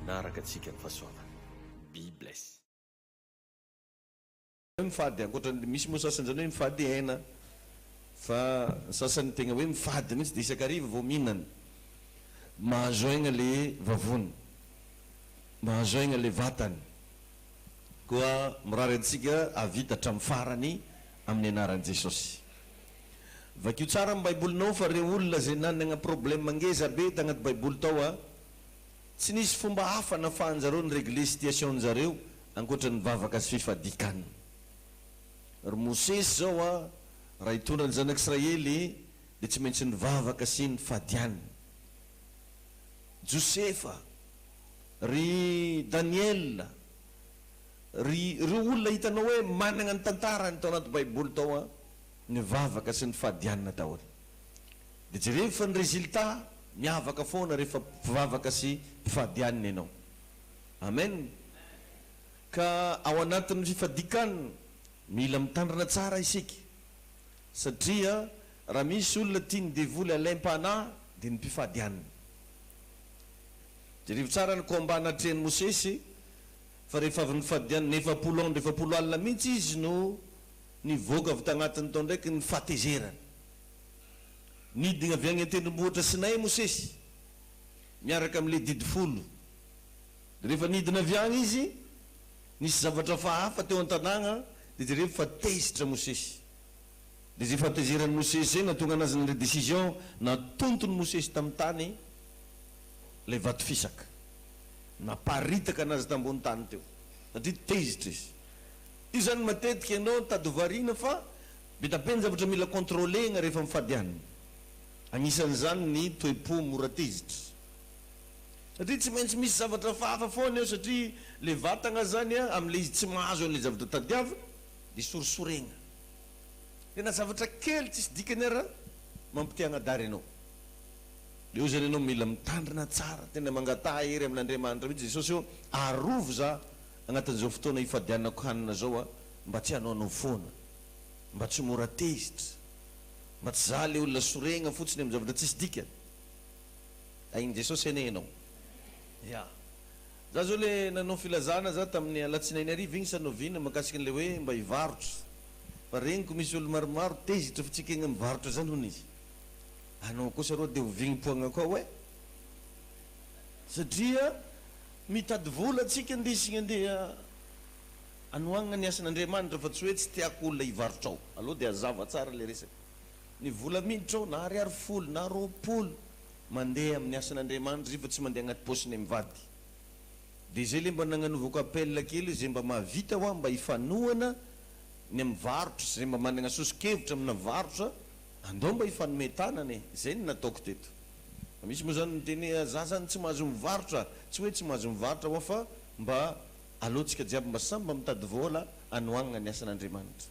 naraka atsika ny fahasoavana. Be bless. Mifady ankoatra misy moa sasany zany hoe mifady hena fa sasany tegna hoe mifady mihitsy de isakariva vao mihinana. Mahazo aigna le vavony, mahazo aigna le vatany, koa mirary antsika avita hatramin'ny farany amin'ny anaran'i Jesosy. Vakio tsara amin'ny baibolinao fa reo olona zay nanana problème ngeza be tagnaty baiboly tao a, tsy nisy fomba hafa nafahanjareo ny régler situation-jareo ankoatra ny vavaka sy fifadikana. Ry Mosesy zao a raha hitondra ny zanak'Israely de tsy maintsy ny vavaka sy ny fadiany. Josefa, ry Daniel, ry olona hitanao hoe manana ny tantarany tao anaty baiboly tao a, ny vavaka sy ny fadianina daholo. De jereo fa ny résultat miavaka foana rehefa vavaka sy fadianina ianao. Amen. Ka ao anatin'ny fifadikana mila mitandrina tsara isika, satria raha misy olona tiany devoly alaim-panahy de ny mpifadianina. Jereo tsara ny komba natrehan'i Mosesy fa rehefa avy ny fadianina 900 alina mihitsy izy no nivoaka avy tagnatiny tao ndraiky ny fahatezerana. Nidina avy agny an-tendrombohitra Sinay Mosesy miaraka amin'le didy folo. Rehefa nidina avy agny izy nisy zavatra fahafa teo an-tanàgna de jereo fa tezitra Mosesy. De zay fahatezerany Mosesy zay natonga anazy ny décision natontony Mosesy tamin'ny tany le vato fisaka, naparitaka anazy tambony tany teo satria tezitra izy. Io zany matetika ianao tady variana fa betabe ny zavatra mila contrôlena rehefa mifadianina. Anisan'izany ny toe-po mora tezitra, satria tsy maintsy misy zavatra fahafa foana eo, satria le vatagna zany a amin'le izy tsy mahazo an'le zavatra tadiavina de sorisorena. Tena zavatra kely tsisy dikany ara mampitiagnadary ianao. De io zany ianao mila mitandrina tsara, tena mangataha ery amin'Andriamanitra mihitsy Jesosy io, arovo za agnatin'izao fotoana ifadianako hanina zao a, mba tsy hanao foana, mba tsy mora tezitra, mba tsy za le olona sorena fotsiny amin'ny zavatra tsisy dikany. Ainy Jesosy ene ianao. Ya. Za zao le nanao filazana za tamin'ny alatsinainy ariva igny sanovina makasika an'le hoe mba hivarotra. Fa regniko misy olo maromaro tezitra fa tsika igny mivarotra zany hony izy. Anao kosa rô de ho vignim-poagna koa hoe, satria mitady vola atsika ndesigna andeha anoagna ny asan'Andriamanitra fa tsy hoe tsy tiako olona hivarotra ao. Aloha de azava tsara le resaky. Ny vola miditra ao na ariary folo na roapolo mandeha amin'ny asan'Andriamanitra fa tsy mandeha agnaty posiny mivady. De zay le mba nagnanovako appel kely zay mba mahavita ho mba hifanohana ny amin'ny varotra, zay mba manana sosikevitra amina varotra, andao mba hifanometanany. Zay ny nataoko teto. Misy moa zany miteny za zany tsy mahazo mivarotra, tsy hoe tsy mahazo mivarotra ho fa mba alohantsika jiaby mba samy mba mitady vola anoagna ny asan'Andriamanitra.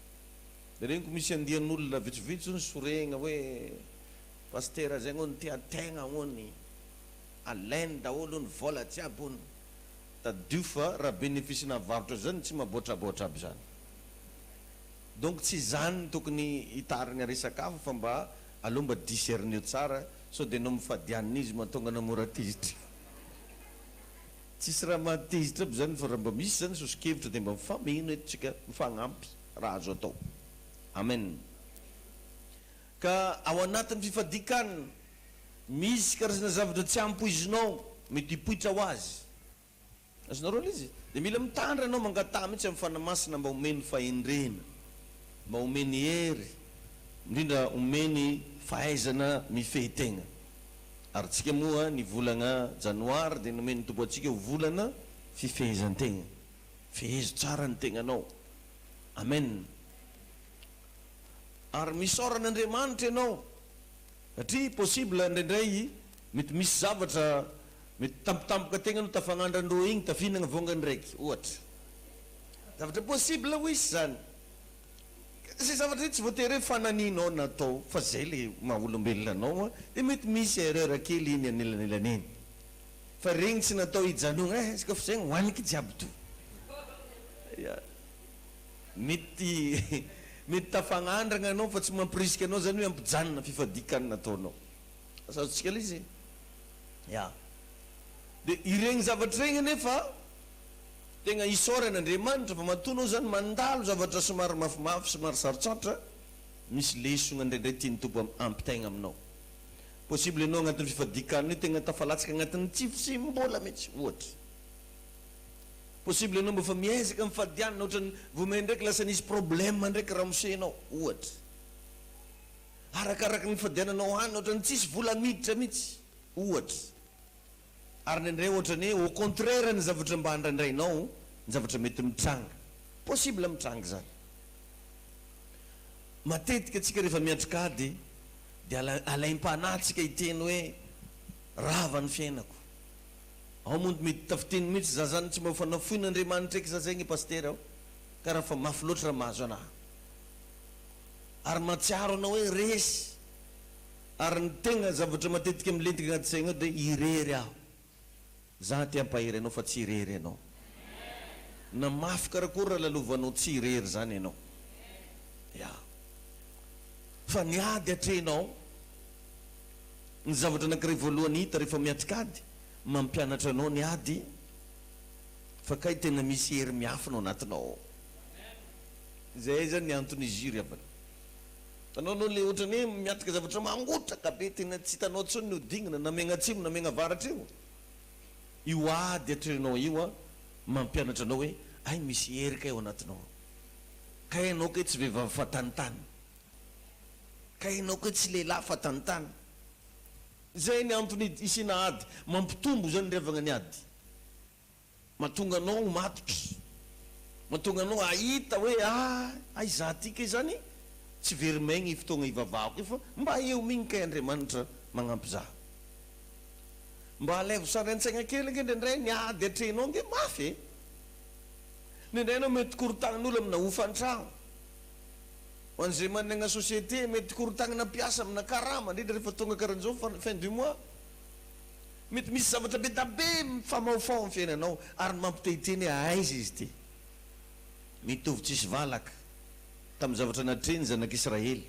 De regniko misy andian'olona vitsivitsy ny sorena hoe pasteur zay ngony tia tegna ngony alainy daholo ny vola jiaby ony. Tadio fa raha bénéfice-na varotra zany tsy maboatraboatra aby zany. Donc tsy zany tokony hitarina resaka hafa fa mba aloha mba discernio tsara so de no mifadianina izy mahatonga namora tezitra. Tsisy raha mahatezitra aby zany fa raha mba misy zany sosikevitra de mba mifameno eto mifagnampy raha azo atao. Amen. Ka ao anatin'ny fifadikana misy karazana zavatra tsy ampoizinao mety hipoitra ho azy. Azonareo izy de mila mitandra anao mangataha mihitsy amin'ny fanamasina mba omeny fahendrena, mba omeny hery, indrindra omeny fahaizana mifehy-tegna. Ary tsika moa ny volana janoary de nomeny tompo atsika ho volana fifehezan-tegna. Fehezo tsara ny tegnanao. Amen. Ary misaoran'Andriamanitra ianao, satria possible indraindray mety misy zavatra mety tampotampoka tegnanao tafagnandran-droa igny tafihinagna vongany raiky ohatra. Zavatra possible ho isy zany. Zay zavatra tsy voatery hoe fananinao natao fa zay le maha-olombelona anao de mety misy erreur kely iny anelanelaniny. Fa regny tsy natao hijanona izy ka fa zay hoaniky jiaby to. Mety mety tafagnandrana anao fa tsy mampirisika anao zany hoe ampijanona fifadikana nataonao. Asazotsika le izy. Ya. dia ireny zavatra regny nefa tegna isaoran'Andriamanitra fa matoa zany mandalo zavatra somary mafimafy somary sarotsarotra misy lesona indraindray tiany tompo ampitaigna aminao. Possible ianao agnatin'ny fifadikana io tegna tafalatsaka agnatin'ny tsifo sy mbola mihitsy ohatra. Possible ianao mba fa miezaka mifadianana ohatrany vomeny ndraiky lasa nisy problème ndraiky ramosenao ohatra. Arakaraka ny fifadiananao any ohatrany tsisy vola miditra mihitsy ohatra. Ary ndraindray ohatrany au contraire ny zavatra mba handraindrainao ny zavatra mety mitranga. Possible mitranga zany. Matetika tsika rehefa miatrika ady dia alaim-panatsika iteny hoe rava ny fiainako. Ao mond mety tafiteny mihitsy za zany tsy mba fanafoin'Andriamanitra eky za zegny pasteur ao ka raha fa mafy loatra raha mahazo anahy. Ary matsiaro anao hoe resy. Ary ny tegna zavatra matetika milentika agnaty saigna ao dia irery aho. Za ty ampahiry anao fa tsy irery anao. Na mafy karakory raha lalovanao tsy irery zany anao. Ya. Fa niady atrenao ny zavatra anankiray voalohany hita rehefa miatrikady mampianatra anao niady fa kay tena misy hery miafina anatinao. Zay zany ny anton'izy io ry havana. Tanao anao le ohatrany hoe miatrika zavatra mangotraka be tena tsy hitanao tsony ny hodingana na megna atsimo na megna avaratra io. Io ady atrenao io mampianatra anao hoe ay misy hery kay ao anatinao. Kay anao kay tsy vehivavy fatanitany. Kay anao kay tsy lehilahy fatanitany. Zay ny antony isina ady mampitombo zany revagna ny ady. Mahatonga anao matotra. Mahatonga anao ahita hoe ay za ty kay zany tsy very maigny fotoagna ivavahako fa mba eo migny kay Andriamanitra magnampy za. Mba alevo sary an-tsaigna kely ndraindray niady atrenao nge mafy. Ndraindray anao mety korontagnan'olo amina hofantragno. Ho an'izay managna société mety korontagnana piasa amina karama indrindra rehefa tonga karan'izao fin du mois. Mety misy zavatra be da be mifamaofao amin'ny fiainanao ary mampitehiteny aiza izy ty. Mitovy tsisy valaka tamin'ny zavatra natreny zanak'Israely.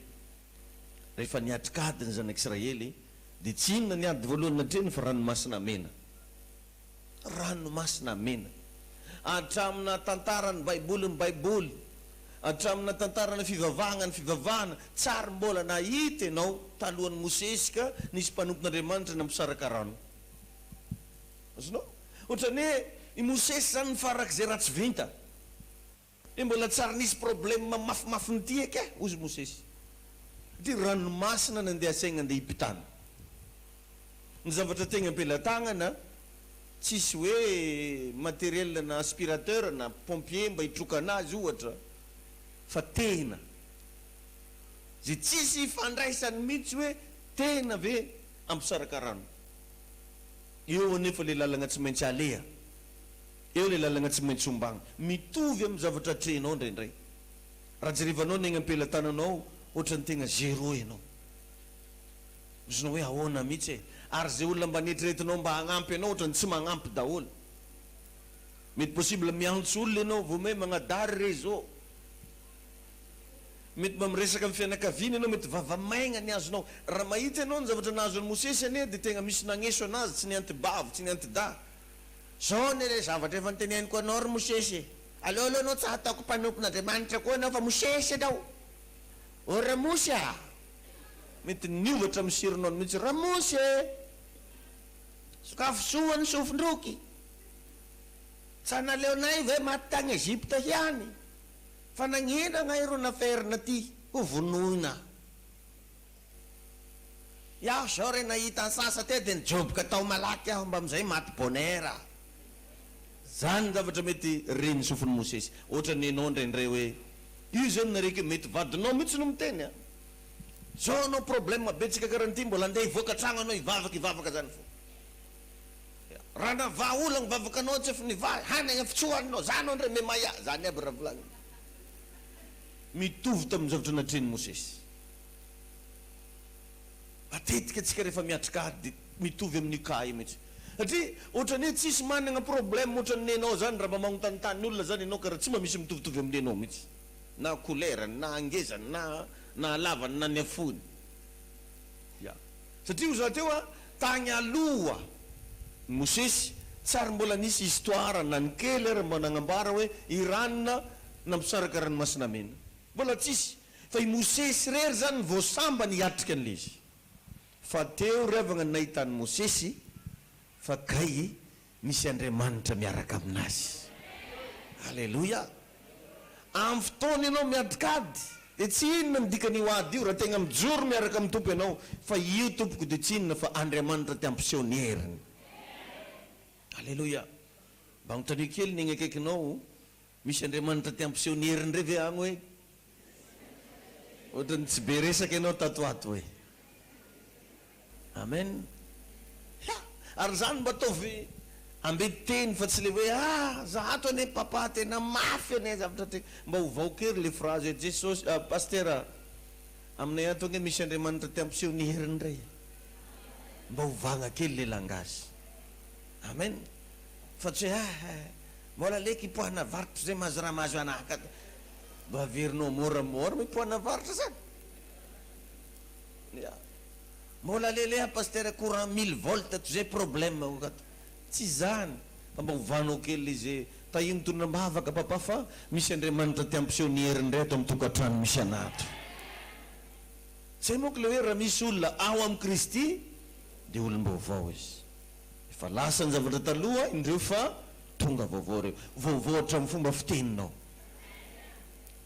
Rehefa niatrikady ny zanak'Israely dia tsy inona niady voalohany natreny fa ranomasina mena. Ranomasina mena. Hatramina tantarany baiboly hatramina tantarana fivavahana tsara mbola nahita ianao talohan'ny Mosesy ka nisy mpanompon'Andriamanitra nampisaraka rano. Azonao? Ohatrany hoe i Mosesy zany nifarak'izay raha tsy vinta. Dia mbola tsara nisy problème mafimafy nity eky ozy Mosesy. Dia ranomasina nandeha saigna andeha hipitana. Ny zavatra tegna ampelatagnana tsisy hoe matériel na aspirateur na pompier mba hitroka anazy ohatra fa tena zay tsisy fandraisany mihitsy hoe tena ve ampisaraka rano. Eo anefa le lalagna tsy maintsy alea, eo le lalagna tsy maintsy ombagna mitovy amin'ny zavatra atrenao ndraindray. Raha jerevanao negna ampelatananao ohatrany tegna zéro ianao. Ozinao hoe ahoana mihitsy ary zay olona mba netriretinao mba hagnampy anao ohatrany tsy magnampy daholo. Mety possible miantso olona ianao vao hoe magnadary réseau. Mety mba miresaka amin'ny fianakaviana ianao mety vavamaigna ny azonao. Raha mahita ianao ny zavatra nahazon'ny Mosesy anie dia tegna misy nagneso anazy tsy niantibavy tsy niantida. Zao ny le zavatra efa niteneniko anao ry Mosesy. Aleo anao tsy ataoko mpanompon'Andriamanitra koa anao fa Mosesy anao. O Ramosy a. Mety niovatra amin'ny sironao mihitsy Ramosy sakafo soa ny sofindroky. Tsy naleonay ve maty tagny Egypte hiany. Fa nagnina nga ireo naferina ty ho vonoina. Iaho zao re nahita ny sasa te dia nijoboka tao malaky aho mba amizay maty bonera. Zany zavatra mety reny sofin'ny Mosesy. Ohatrany ianao ndraindray hoe io zany nareke mety vadinao mihitsy no miteny. Zao anao problème betsika karan'ity mbola andeha hivoaka tragno anao ivavaka zany fo. Raha nava olana mivavaka anao tsy efa niva hanagna fitsoaninao zany anao ndray memaya zany aby raha volagny. Mitovy tamin'ny zavatra natreny Mosesy. Matetika tsika rehefa miatrikady mitovy amin'ny ka io mihitsy. Satria ohatrany hoe tsisy managna problème ohatrany ianao zany raha mba magnontanytany olona zany ianao ka raha tsy mba misy mitovitovy amin'ny ianao mihitsy. Na kolerany na angezany na lavany na ny afony. Ya. Satria ho za teo tagny aloha Mosesy tsary mbola nisy histoire na ny kely ary mbo nagnambara hoe iranina nampisaraka ranomasina mena, mbola tsisy. Fa i Mosesy rery zany voasamba niatrika an'le izy. Fa teo revagna nahitany Mosesy fa gay misy Andriamanitra miaraka aminazy. Halleluja. Amin'ny fotoana ianao miadikady dia tsy inona midikany io ady io raha tegna mijoro miaraka amin'ny tompo ianao, fa io tompoko dia tsy inona fa Andriamanitra ty ampiseho ny heriny. Halleluja. Mba notanio kely ny akaikinao, misy Andriamanitra ty ampiseho ny heriny reve agny hoe ohatrany tsy be resaka ianao tatoato hoe. Amen. Ary zany mba ataovy ambetiteny fa tsy le hoe zahato ane papa tena mafy ane zavatra tena. Mba hovaokery le phrase hoe Jesosy pasteur aminay ato nge misy Andriamanitra ty ampiseho ny heriny ray. Mba hovagna kely le langazy. Amen. Fa tsy hoe mbola leky ipoahana varitra zay mahazo raha mahazo anaka. Mba averinao moramora mipoahana varitra zany. Mbola leleha pasteur courant 1000 volts zay problème tsy zany. Fa mba hovanao kely izy tahiny tonona mavaka papa fa misy Andriamanitra ty ampiseho ny heriny ray ato amin'ny tokantrano misy anato. Zay moa le hoe raha misy olona ao amin'ny Kristy dia olom-baovao izy. Efa lasa ny zavatra taloha indreo fa tonga vaovao reo, vaovao hatramin'ny fomba fiteninao.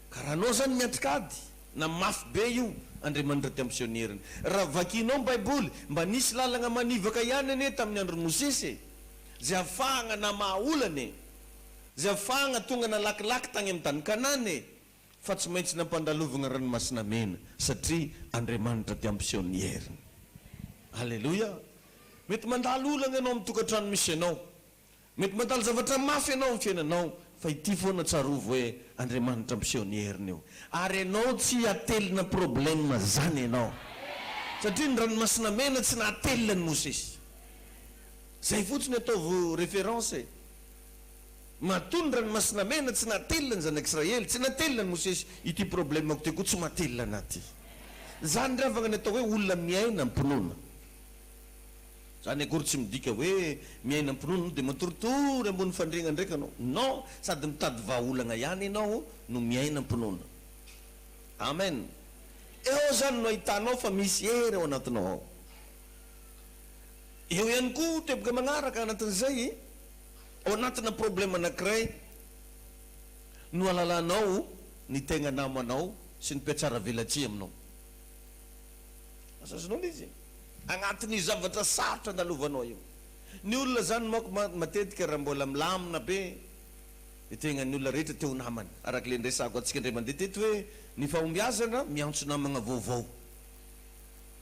Karaha anao zany miatrikady na mafy be io Andriamanitra ty ampiseho ny heriny. Raha vakinao Baiboly mba nisy lalagna manivaka ihany ane tamin'ny andro Mosesy, zay afahagna na mahaolany, zay afahagna tonga na lakilaky tagny amin'ny tany Kanany, fa tsy maintsy nampandalovagna ranomasina mena satria Andriamanitra ty ampiseho ny heriny. Halleluja. Mety mandalo olana ianao amin'ny tokantrano misy ianao, mety mandalo zavatra mafy ianao amin'ny fiainanao, fa ity foana tsarovo hoe Andriamanitra ampiseho ny heriny io. Ary ianao tsy atelina problème zany ianao, satria ny ranomasina mena tsy nahatelina ny Mosesy. Zay fotsiny ataovy référence. Matoa ny ranomasina mena tsy nahatelina ny zanak'Israely, tsy nahatelina ny Mosesy. Ity problème ako ty koa tsy mahatelina anaty. Zany ravagna ny atao hoe olona miaina mpinoana. Zany akory tsy midika hoe miaina mpinoana dia matoritory ambony fandriana ndraika anao. Non, sady mitady vahaolagna ihany ianao no miaina mpinoana. Amen. Eo zany no ahitanao fa misy hery ao anatinao ao. Eo ihany koa teboka magnaraka anatin'izay ao anatina problème anankiray no alalanao ny tegna namanao sy ny mpiatsara velatsia aminao. Asasanao izy agnatin'ny zavatra sarotra andalovanao io. Ny olona zany mako matetika raha mbola milamina be dia tegna ny olona rehetra teo namany. Araka le ndresako atsika indray mandeha teto hoe ny fahombiazana miantso namagna vaovao.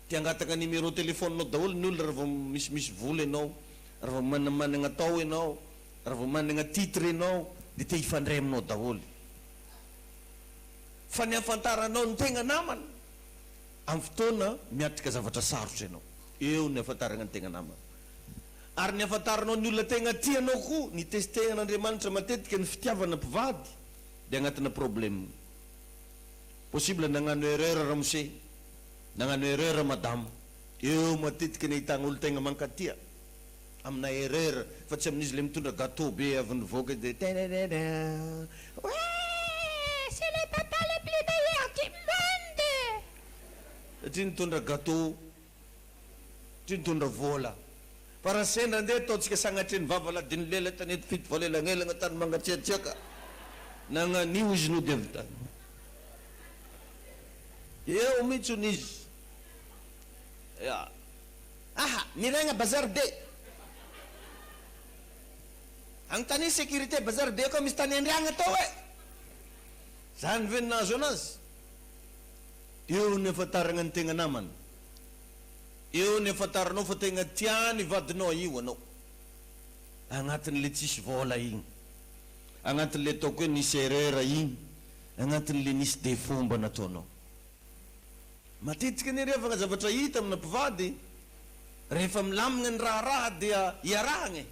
Ty angataka numéro téléphone-nao daholo ny olona raha vao misy vola ianao, raha vao managna tao ianao, raha vao managna titre ianao dia te hifandray aminao daholo. Fa ny afantaranao ny tegna namana amin'ny fotoana miatrika zavatra sarotra ianao, eo ny afantarana ny tegna namana. Ary ny afantaranao ny olona tegna tianao koa, ny testehan'Andriamanitra matetika ny fitiavana mpivady dia agnatina problème. Possible nagnano erreur ramose, nagnano erreur madame, eo matetika ny ahitana olo tegna mankatia amina erreur, fa tsy amin'izy le mitondra gâteau be avy nivoaka dia c'est le papa le plus meilleur du monde. Satria nitondra gâteau, satria nitondra vola. Para sendra ndeha ataontsika sagnatry ny vava ladiny lela tanety fito valelagnelagna tany mangatsiatsiaka nagnanio izy no dia avy tany. Eo mihitsy n'izy. Miregna bazar be. Agnontany sécurité bazar be koa misy tany andriagna tao e. Zany ve nazo anazy. Eo ny afantarana ny tegna namana. Eo ny afantaranao fa tegna tiany vadinao io anao. Agnatin'le tsisy vola igny, agnatin'le ataoko hoe nisy erreur igny, agnatin'le nisy défaut mba nataonao. Matetika ny revagna zavatra hita amina mpivady, rehefa milamigna ny raha dia iarahagna.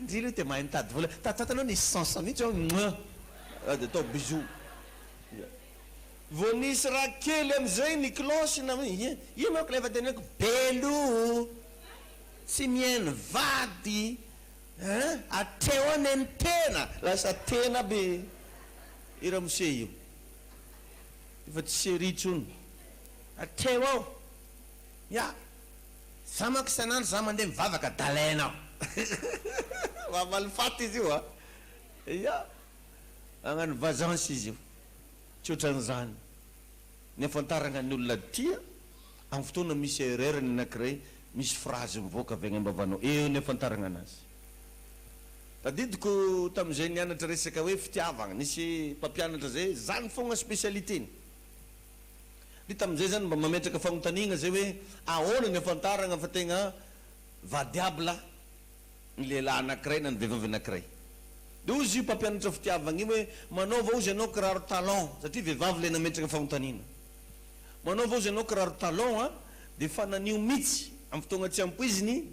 Ndrily hoe te mahay mitady vola, tatanao nisy sansa mihitsy ao dia atao bisou. Vao nisy raha kely am'izay ny klosy na io manko le efa teneko belo tsy mihaino vady Ateo any tena lasa tena be ira mose io efa tsy seritsony ateo ao ya samako isanandro za mandeha mivavaka dalainao mamalifaty izy io ya agnano vazanse izy io tsy ohatran'izany ny afantarana ny olona tia amin'ny fotoana misy ererany anankiray misy phrase mivoaka avy agny am-bavanao eo ny afantarana anazy tadidiko tamin'izay nianatra resaka hoe fitiavagna nisy mpampianatra zay zany fogna spécialité-ny de tamin'izay zany mba mametraka fagnontaniana zay hoe ahoana ny afantarana fa tegna vadiabla ny lehilahy anankiray na ny vehivavy anankiray de ozy io mpampianatra fitiavagna io hoe manaova ozy ianao kiraro talon satria vehivavy le nametraka fagnontaniana manaova ozy ianao kiraro talon de fananio mitsy amin'ny fotoagna tsy ampoiziny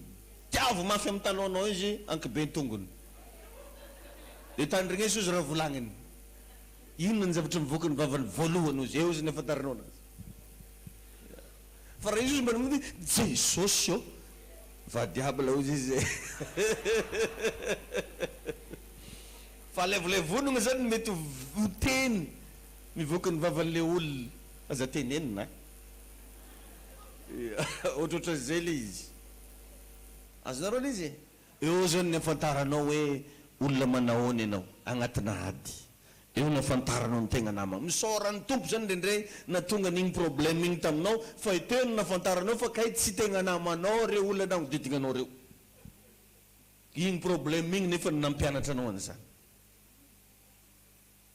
tiavo mafy amin'ny talonnao izy ankibe tongony de tandrignesy ozy raha volagniny inona ny zavatra mivoaka ny vavany voalohany ozy eo ozy ny afantaranao anazy fa raha izy ozy mba namondy jesosy io vadiabla ozy izy fa levolevonogna zany mety hoteny mivoaka ny vavan'le olona aza tenenina ohatrohatra zay le izy azonareo le izy eo zany ny afantaranao hoe olona manahoany ianao agnatina ady eo ny afantaranao ny tegna namana misaorany tompo zany ndrendray na tonga n'igny problème igny taminao fa iteo ny nafantaranao fa kay tsy tegna namanao reo olona nagnodidinanao reo igny problème igny nefa nampianatra anao an'izany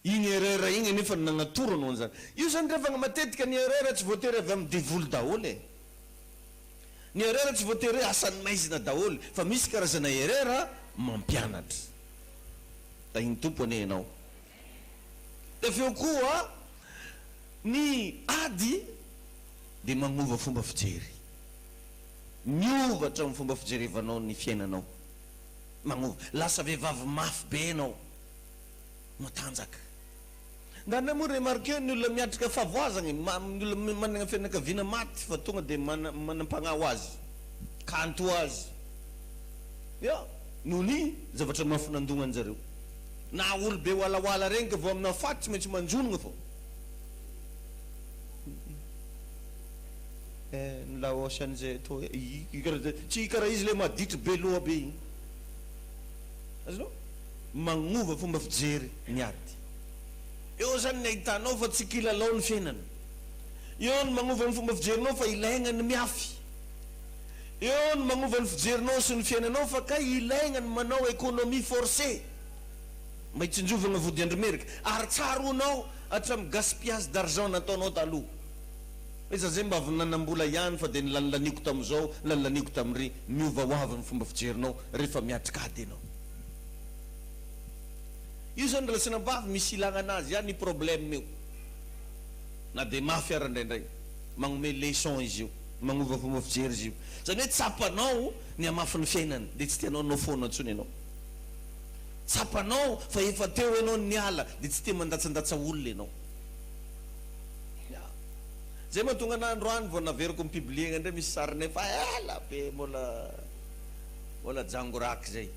igny erreur igny nefa nagnatoro anao an'izany io zany rehefa matetika ny erreur tsy voatery avy amin'ny devoly daholo ny erreur tsy voatery hoe asan'ny maizina daholo fa misy karazana erreur mampianatra da igny tompo ane ianao de feo koa ny ady de magnova fomba fijery miovatra amin'ny fomba fijerevanao ny fiainanao magnova lasa vehivavy mafy be anao matanjaka ndana moa remarqué ny olona miatrika favoazagny ny olona manana fianakaviana maty fa tonga de manampagnaho azy kanto azy ya nony zavatra mafinandogna anjareo na olo be walawala regny ka vao amina faty tsy maintsy manjonogna fô nlaosan'zay to tsy karaha izy le maditry be loha be igny azonao magnova fomba fijery ny ady eo zany ny ahitanao fa tsy kilalao ny fiainana eo ny magnova ny fomba fijerinao fa ilaigna ny miafy eo ny magnova ny fijerinao sy ny fiainanao fa ka ilaigna ny manao économie forcée mba hitsinjovagna vody andromerika ary tsaronao hatramy gaspillage d'argent nataonao taloha iza zay mba avy nanambola ihany fa de nilanilaniako tam'izao lanilaniko tam'ry miovaoava ny fomba fijerinao rehefa miatrikady anao io zany relasinam-bavy misy ilagna anazy ihany problème io na de mafy ara indraindray magnome leçon izy io magnova fomba fijery izy io zany hoe tsapanao ny amafy ny fiainany de tsy tianao anao foana antsony anao tsapanao fa efa teo ianao niala de tsy te mandatsandatsa olona ianao zay mahatonga an'androany vao naveriko mipiblie ndray misy sariny fa ela be mola jangoraky zay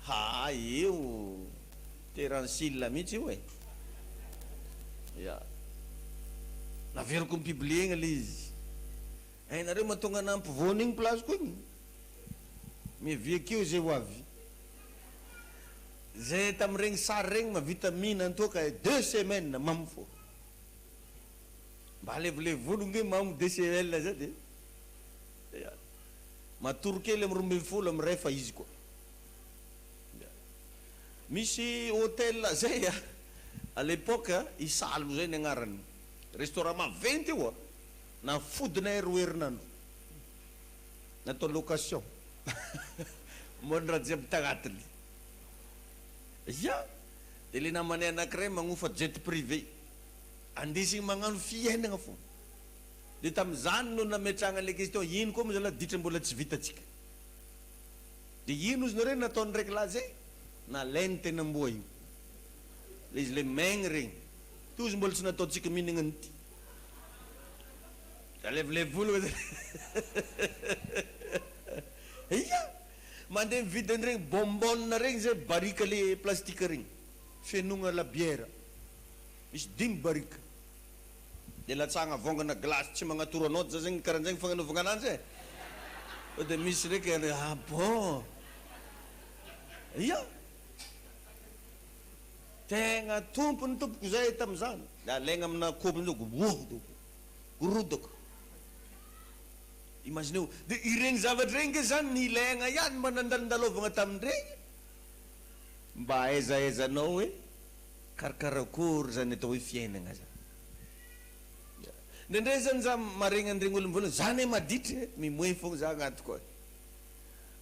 ha io teransile mihitsy io ya naveriko mipiblie le izy nareo mahatonga anampivoana igny place koa igny miviakeo zay ho avy zay tam'iregny sary regny mavita mihina antoka 2 semaines mamy fo mba levolevolo mamy DCL zay de matoro kely amy 12 amy ray fa izy koa misy hôtel zay à l'époque isalo zay ny agnarany restaurant maventy io na fodina roa herinandro natao location mony raha jiaby tagnatiny ya de le namany anankiray magnofa jet privé andesigny magnano fiainagna fo de tam'izany no nametragna le question ino koa moa zala ditra mbola tsy vitatsika de ino izy nareo nataony ndraiky laha zay na lainy tena amboa io le izy le maigny regny to izy mbola tsy nataotsika mihinagna nyty alevolevolo iya Mandeha vidiny regny bonbon regny zay barika le plastika regny fenogna labiera misy 5 barika de latsagna vongana glace tsy magnatoro anao za zegny karahan'zegny fagnanovagna ananjy de misy reky bon ia tegna tompony tompoko zay tam'izany de alaigna amina kopy gorodoko imagineo de iregny zavatra regny ke zany ny ilaigna ihany mba nandalindalovagna tamindregny mba aizahaizanao hoe karakarakory zany atao hoe fiainagna zany ndrendray zany za maregny an'iregny olo mivola zany maditry mimoe fogna za agnatiko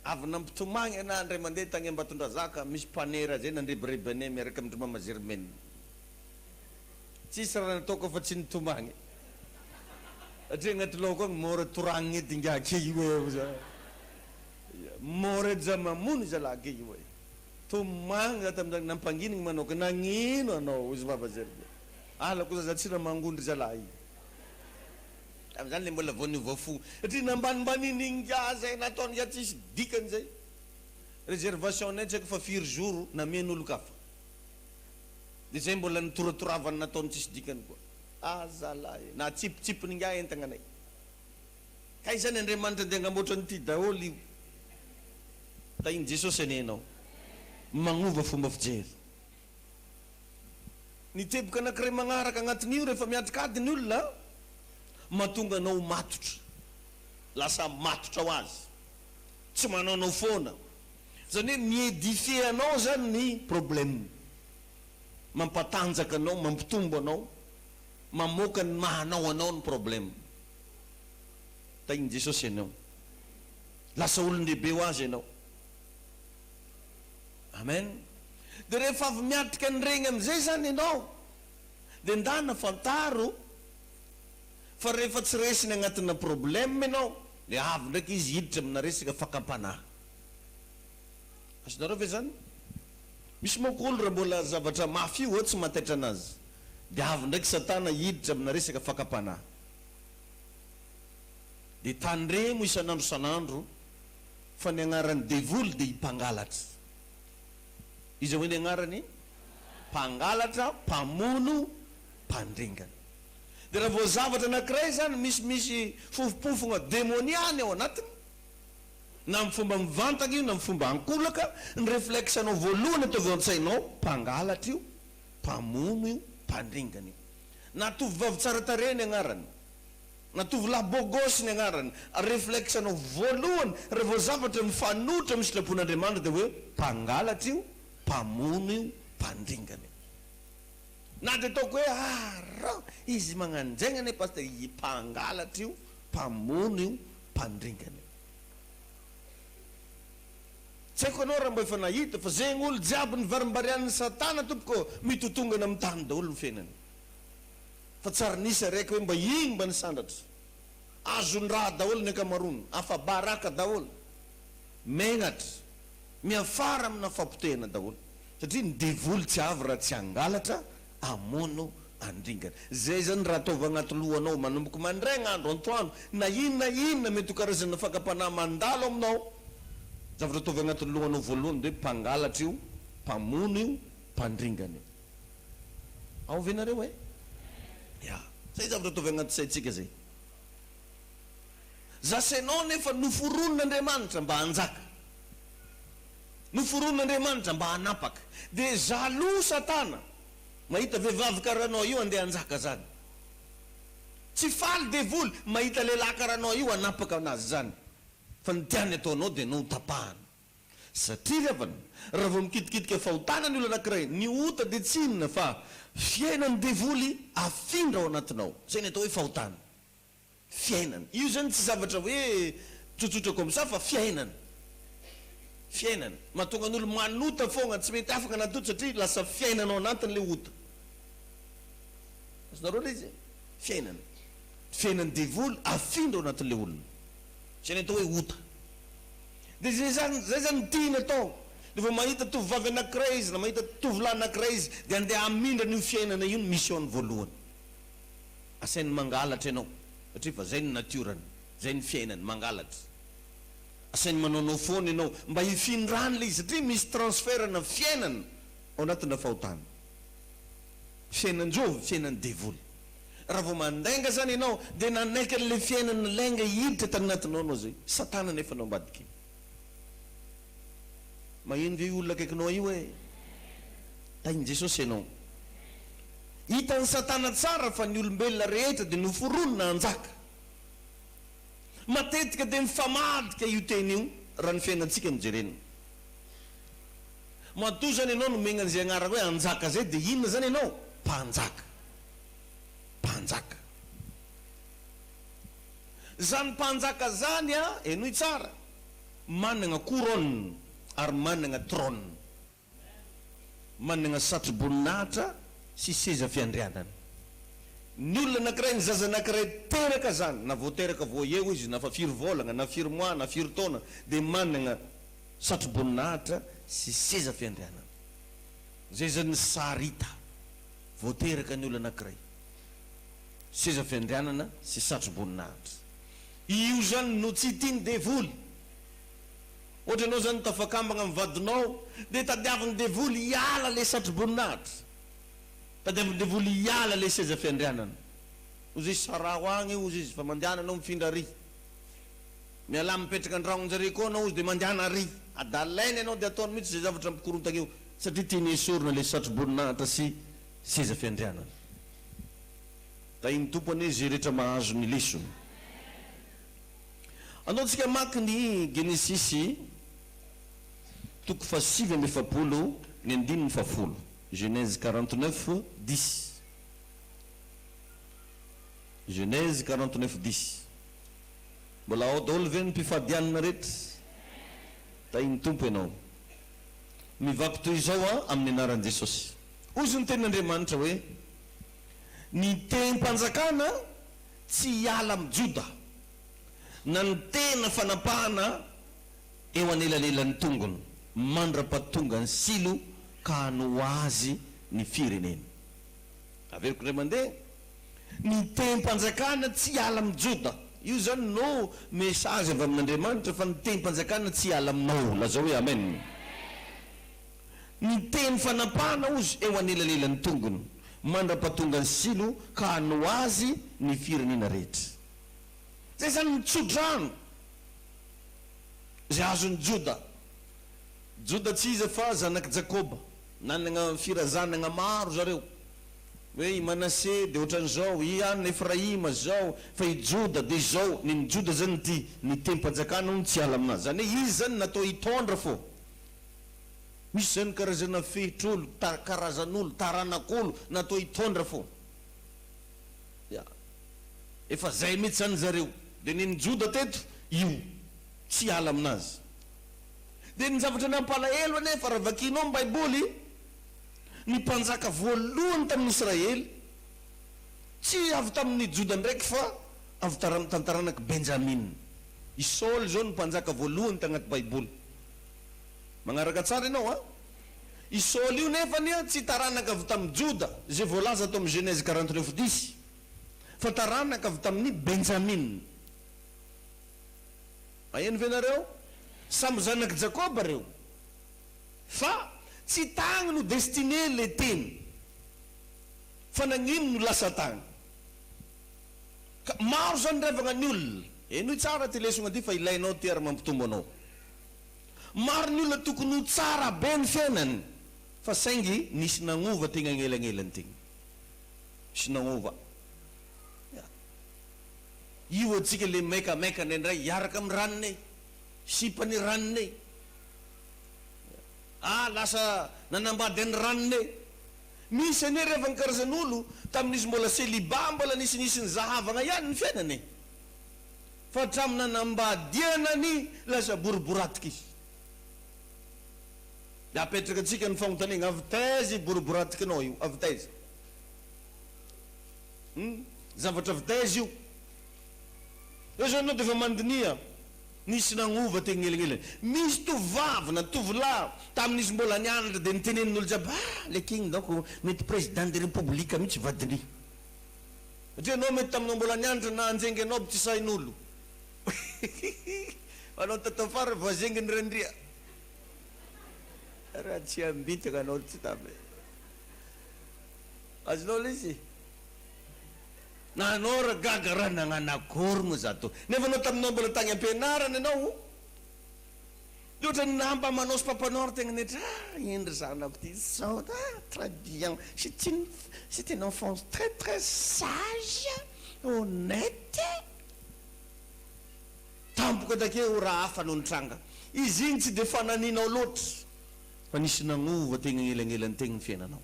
avy nampitomagny ana andray mandeha tagny Ambatondrazaka misy panera zay nandrebirebane miaraka amindry mama Germaine tsisy raha nataoko fa tsy nitomagny satria agnaty lohako agny mora toragny edy ingaky io za mora edy za mamono zalaky io tomagny za tamizany nampangininy manoko nagnino anao izy mama Germaine alako za tsy raha mangondry zalahy am'zany le mbola voanivofo satria nambanimbaninin'ny zay nataony za tsisy dikany zay réservation nay tsy haiko fa 4 jours namian'olo kafa de zay mbola nitoratoravany nataony tsisy dikany koa azalahy na tsipitsipiny nga entagnanay ka izany Andriamanitra andeha agnamboatra nyty daholo io ta iny Jesosy anenao magnova fomba fijery niteboka anankiray magnaraka agnatin'io rehefa miatrikadiny olona mahatonga anao matotra lasa matotra ho azy tsy manaonao foana zany hoe miedifie anao zany ny problème mampatanjaka anao mampitombo anao mamoaka ny mahanao anao ny problème ta iny Jesosy anao lasa olon-dehibe ho azy anao amen de rehefa avy miatrika an'iregny am'izay zany anao de ndana fantaro fa rehefa tsy resiny agnatina problème anao le avy ndraiky izy hiditra amina resaka fakapanahy azonareo ve zany misy moko olo raha mbola zavatra mafy io tsy mataitra anazy de avy ndraiky satana hiditra amina resaka fakapanahy de tandremo isan'andro san'andro fa ny agnaran'ny devoly de hipangalatra izy hoe ny agnarany mpangalatra mpamono mpandringana de raha voazavatra anankiray zany misy fofopofogna demoniany ao anatiny na amin'ny fomba mivantana io na amin'ny fomba ankolaka ny réflexe anao voalohany ataovy an-tsainao mpangalatra io mpamono io mpandringana io natovy vavy tsara tarehy ny agnarany natovy labogosy ny agnarany réflexe anao voalohany raha voazavatra mifanotra amin'ny sitrapon'Andriamanitra de hoe mpangalatra io mpamono io mpandringana io na de ataoko hoe ra izy magnanjaigna ane pasteur mpangalatra io mpamono io mpandringana io tsy haiko anao raha mba efa nahita fa zegny olo jiaby ny varimbarian'ny satana tompoko mitotongana amin'ny tany daholo ny fiainany fa tsara nisy araiky hoe mba igny mba nisandatra azony raha daholo ny akamarony afa-baraka daholo megnatra miafara amina fampotehana daholo satria ny devoly tsy avy raha tsy angalatra amono andringana zay zany raha ataova agnaty lohanao manomboka mandray gn'andro antoandro na inona mety ho karazana fakapanahy mandalo aminao zavatra ataova agnaty lohanao voalohany de mpangalatra io mpamono io mpandringana io ao venareo ya zay zavatra ataova agnaty saitsika zay zasainao nefa noforonon'Andriamanitra mba hanjaka noforonon'Andriamanitra mba hanapaka de jaloux satana mahita vehivavy karahanao io andeha anjaka zany tsy faly devoly mahita lehilahy karahanao io anapaka anazy zany fa ny tiany ataonao de no tapahana satria avana raha vao mikitikitika fahotana ny olo anankiray ny ota de tsy inona fa fiainany devoly afindra ao anatinao zay ny atao hoe fahotana fiainany io zany tsy zavatra hoe tsotsotra comme ça fa fiainany mahatonga n'olo manota fogna tsy mety afaka natota satria lasa fiainanao anatiny le ota azonareo le izy fiainany devoly afindra ao anatin'le olona zay ny atao hoe ota de zay zany tiany atao de vao mahita tovovavy anankiray izy na mahita tovolahy anankiray izy de andeha amindra n'io fiainana io ny mission voalohany asainy mangalatra ianao satria fa zay ny natiorany zay ny fiainany mangalatra asainy manaonao foana ianao mba hifindrany le izy satria misy transferna fiainana ao anatina fahotana, fiainan-jovy, fiainan devoly. Raha vao mandainga zany ianao dia nanaiky an'le fiainana lainga hiditra tany anatinao anao zay, satana nefa anao ambadiky. Maheno ve olona akaikinao io hoe tainy Jesosy ianao? Hitan'ny satana tsara fa ny olombelona rehetra dia noforonona anjaka. Matetika dia mifamadika io teny io raha ny fiainantsika mijerena. Matoa zany ianao nomegna an'izay agnaraka hoe anjaka zay dia inona zany ianao? Mpanjaka. Mpanjaka. Zany mpanjaka zany a enoy tsara manana couronne ary manana trône, manana satroboninahitra sy seza fiandrianana. Ny olona anankiray, ny zaza anankiray teraka zany, na vao teraka vao eo izy, na fa firy volagna, na firy mois, na firy taona, dia manana satroboninahitra sy seza fiandrianana. Zay zany sarita vao teraka ny olona anankiray, seza fiandrianana sy satroboninahitra. Io zany no tsy tiany devoly. Ohatra ianao zany tafakambagna amin'ny vadinao dia tadiavin'ny devoly hiala le satroboninahitra, tadiavin'ny devoly hiala le seza fiandrianana. Ozy izy saraho agny ozy izy fa mandehana anao mifindra ary, miala mipetraka andragnon-jare koa anao ozy dia mandehana ary, adalainy ianao dia ataony mihitsy zay zavatra mikorontana eo satria tiany esorina le satroboninahitra sy seza fiandrianana. Da iny tompony hoe zay rehetra mahazo ny lesony. Anaontsika maky ny Genesisy toko fa 7 ny andininy fafolo, Genèse 49 10. Genèse 49 10. Mbola ao daholo ve ny mpifadianana rehetra? Da iny tompo ianao mivaky toy izao a amin'ny anaran'i Jesosy. Ozy ny tenin'Andriamanitra hoe ny tem-panjakana tsy hiala amin'ny Joda, na ny tena fanapahana eo anelanelan'ny tongony mandra-pahatonga ny silo ka hano azy ny firenena. Averiko ndray mandeha, ny tem-panjakana tsy hiala amin'ny Joda. Io zany no message avy amin'Andriamanitra fa ny tem-panjakana tsy hiala aminao. Lazao hoe amen. Ny teny fanapahana ozy eo anelanelan'ny tongony mandra-pahatonga ny silo ka hano azy ny firenena rehetra. Zay zany mitsodrano zay azon'ny Joda. Joda tsy iza fa zanaky Jakoba, nanana firazanana maro zareo. Hoe i Manase dia ohatran'izao, i anina Efraima zao, fa i Joda dia zao. Ny Joda zany ty ny tem-panjakana no tsy ala aminazy. Zany hoe izy zany natao hitondra fô. Misy zany karazana fehitr'olo, karazan'olo, taranak'olo natao hitondra fô. Efa zay mihitsy zany zareo. Dia ny Joda teto io tsy ala aminazy. Dia ny zavatra nampalahelo anefa raha vakinao amin'ny Baiboly, ny mpanjaka voalohany tamin'ny Israely tsy avy tamin'ny Joda ndraiky fa avy tantaranaky Benjamin. I Saul zao ny mpanjaka voalohany tagnaty Baiboly. Magnaraka tsara ianao a. I Saul io nefa nia tsy taranaka avy tamin'ny Joda, zay voalaza atao amin'ny Genèse 49 10, fa taranaka avy tamin'ny Benjamin. Maheno ve nareo? Samby zanaky Jakoba reo, fa tsy tagny no destiné le teny, fa nagnino no lasa tagny. Maro zany revagna ny olona. Enoy tsara ty lesona ty fa ilainao ty ary mampitombo anao. Maro ny olona tokony ho tsara be ny fiainany, fa saingy nisy nagnova tegna agnelagnelany tegna. Misy nagnova. Io atsika le maika indray hiaraka amin'ny ranonay, sipany ranonay. Lasa nanambady any ranonay. Misy ane revany karazan'olo tamin'izy mbola célibat, mbola nisy ny zahavagna ihany ny fiainany. Fa hatramin'ny nanambadiana ny lasa boriboratiky izy. Dia apetraka antsika ny fagnontaniana, avy taiza boriboratiky anao io? Avy taiza? Zavatra avy taiza io? Io zao anao dia efa mandinia, nisy nagnova tegna elagnelany. Misy tovavy na tovolahy tamin'izy mbola nianatra dia nitenenin'olo jiaby, le king donc mety président de république mihitsy vadiny. Satria anao mety taminao mbola nianatra na anjengy anao tsy sain'olo. anao tatafara voisin-gny rendria raha tsy ambitaka anao tsy tabe azonao le izy na anao raha gaga raha nagnanakory moa za to nefa anao taminao mbola tagny ampianarana anao loatra namba manao sy papanao ry tegna netra endry zanako ty zao très bien c'est un enfant très très sage honnête tampoka takeo raha hafa no nitranga izy igny tsy de fananinao loatra fa nisy nagnova tegna gn'elagnelany tegna ny fiainanao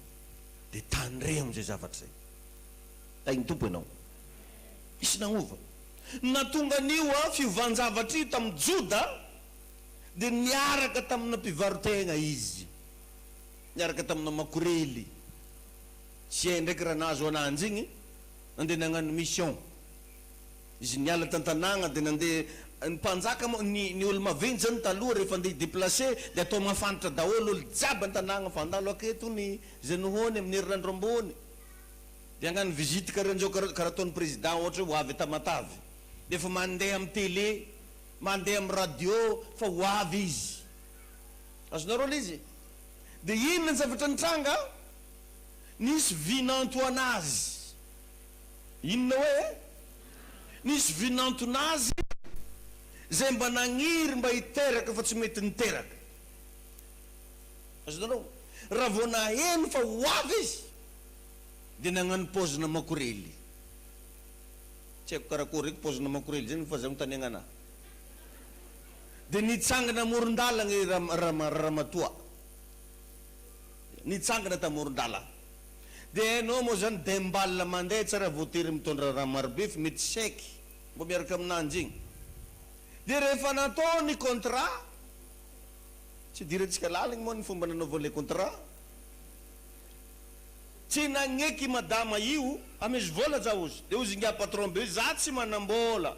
de tandre am'izay zavatra zay taigny tompo ianao misy nagnova natonga an'io fiovanjavatra io tamin'ny Joda de niaraka tamina mpivarotegna izy niaraka tamina makorely tsy hay ndraiky raha nahazo ananjy igny nandeha nagnano mission izy niala tantanagna de nandeha ny mpanjaka ny olo maventy zany taloha rehefa andeha déplacé de atao mafantatra daholo olo jiaby an-tanagna fa andalo aketo ny zenohony amin'ny herinandro ambony de agnano visite karahan'izao karaha ataon'ny président ohatra hoe ho avy Tamatavy de fa mandeha amin'ny télé mandeha amin'ny radio fa ho avy izy azonareo le izy de inona ny zavatra nitranga nisy vinantoanazy inona hoe nisy vinantonazy zay mba nagniry mba hiteraka fa tsy mety niteraka azonareo raha vao naheno fa ho avy izy de nagnano pozina makorely tsy haiko karakory eky pozina makorely zay fa zany tany agnanahy de nitsangana amoron-dalagna ramatoa nitsangana tamoron-dalagna de hainao moa zany dembalina mandeha tsara voatery mitondra raha marobe fa mety seky mbo miaraka aminanjy igny de rehefa natao ny contrat tsy dirantsika lalagny moa ny fomba nanaovan'le contrat tsy nagneky madama io amisy vola za ozy de ozy ngia patron be za tsy manambola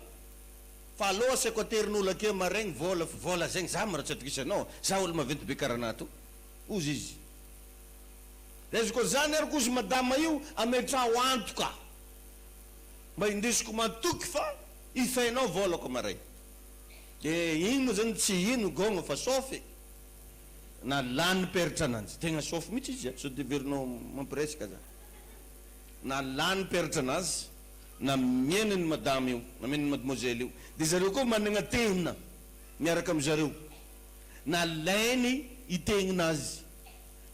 fa aloha secrétaire-n'olo ake maregny vola zegny za mara tsy atokisanao za olo maventy be karanato ozy izy de izy koa zany ary koa ozy madama io ametrao antoka mba indesiko matoky fa ifainao volako maray de igny moa zany tsy ino gogna fa sofy na lany peritra ananjy tegna sofy mihitsy izy so deverinao mampiresaka za na lany peritra anazy na mieniny madame io na mieniny mademoiselle io de zareo koa managna tenina miaraka amy zareo na lainy itegnina azy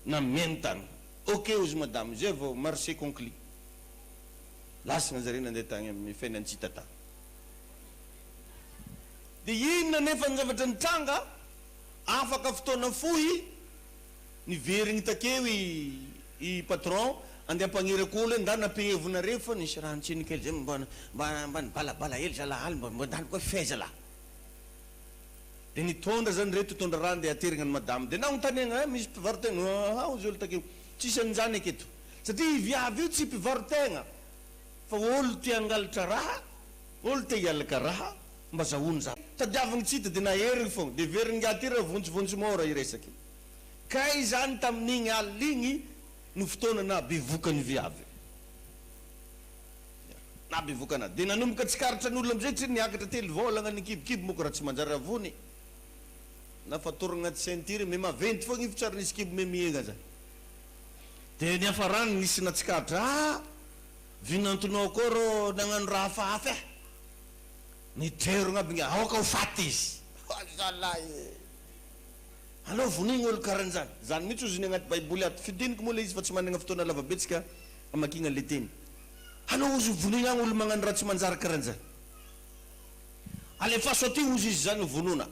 na mieny tagna ok ozy madame zay vao marché conclu lasagna zareo nandeha tagny amin'ny fiainantsita ta de inona nefa ny zavatra nitranga afaka fotoana fohy niverigny takeo i patron andeha ampagnirako nda nampihevonareo fa nisy raha nitsiny kely zay mba nibalabala hely zalahaly mba ndalo koa feza lah de nitondra zany reto tondra raha ndeha aterigna ny madame de nagnotaniagna misy mpivarotegna ozy olo takeo tsisy an'izany aketo satria viavy io tsy mpivarotegna fa olo te angalatra raha olo te hialaka raha mba zahono za tadiavagny tsy hita de naherigny fogna de verigny aty raha vontsivontsy mora iresaky kay zany tamin'igny aligny no fotoana na bevokany viavy na bevokana de nanomboka tsy karatra n'olo amizay tsy niakatra telo volagna ny kibokibo moko raha tsy manjary avony na fatoragna anaty ceinture me maventy fogna ivy tsara nisy kibo me miegna zany de ny afarany nisy natsikaratra vinantonao koa ro nagnano raha hafahafa nitrerogna aby nga aoka ho faty izy zalahy alao vonigny olo karan'zany zany mihitsy ozy ny agnaty baiboly ato fidiniky moa le izy fa tsy managna fotoana lavabetsika amakigna le teny alao ozy vonigny agny olo magnano raha tsy manjary karan'zany alefaso aty ozy izy zany vonona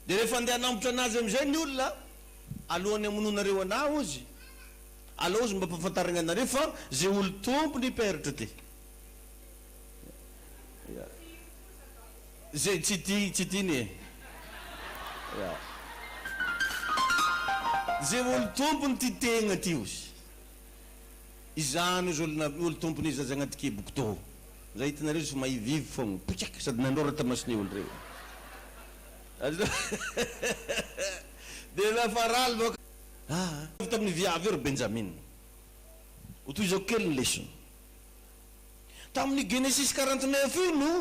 de rehefa andeha anambotra anazy amizay ny olona alohany amononareo ana ozy alao ozy mba ampafantaragna anareo fa zay olo tompony peritra ty zay tsy tiny zay olo tompony ty tegna ty ozy izany ozy olo tompony izy azy agnaty kiboko to za hitanareo fa maivivy fogna potsaky sady nandora tamasiny olo reo de lafaraly baka tamin'ny viavy eo ry Benjamin otoy zao kely ny leçon tamin'ny Genesis 49 io no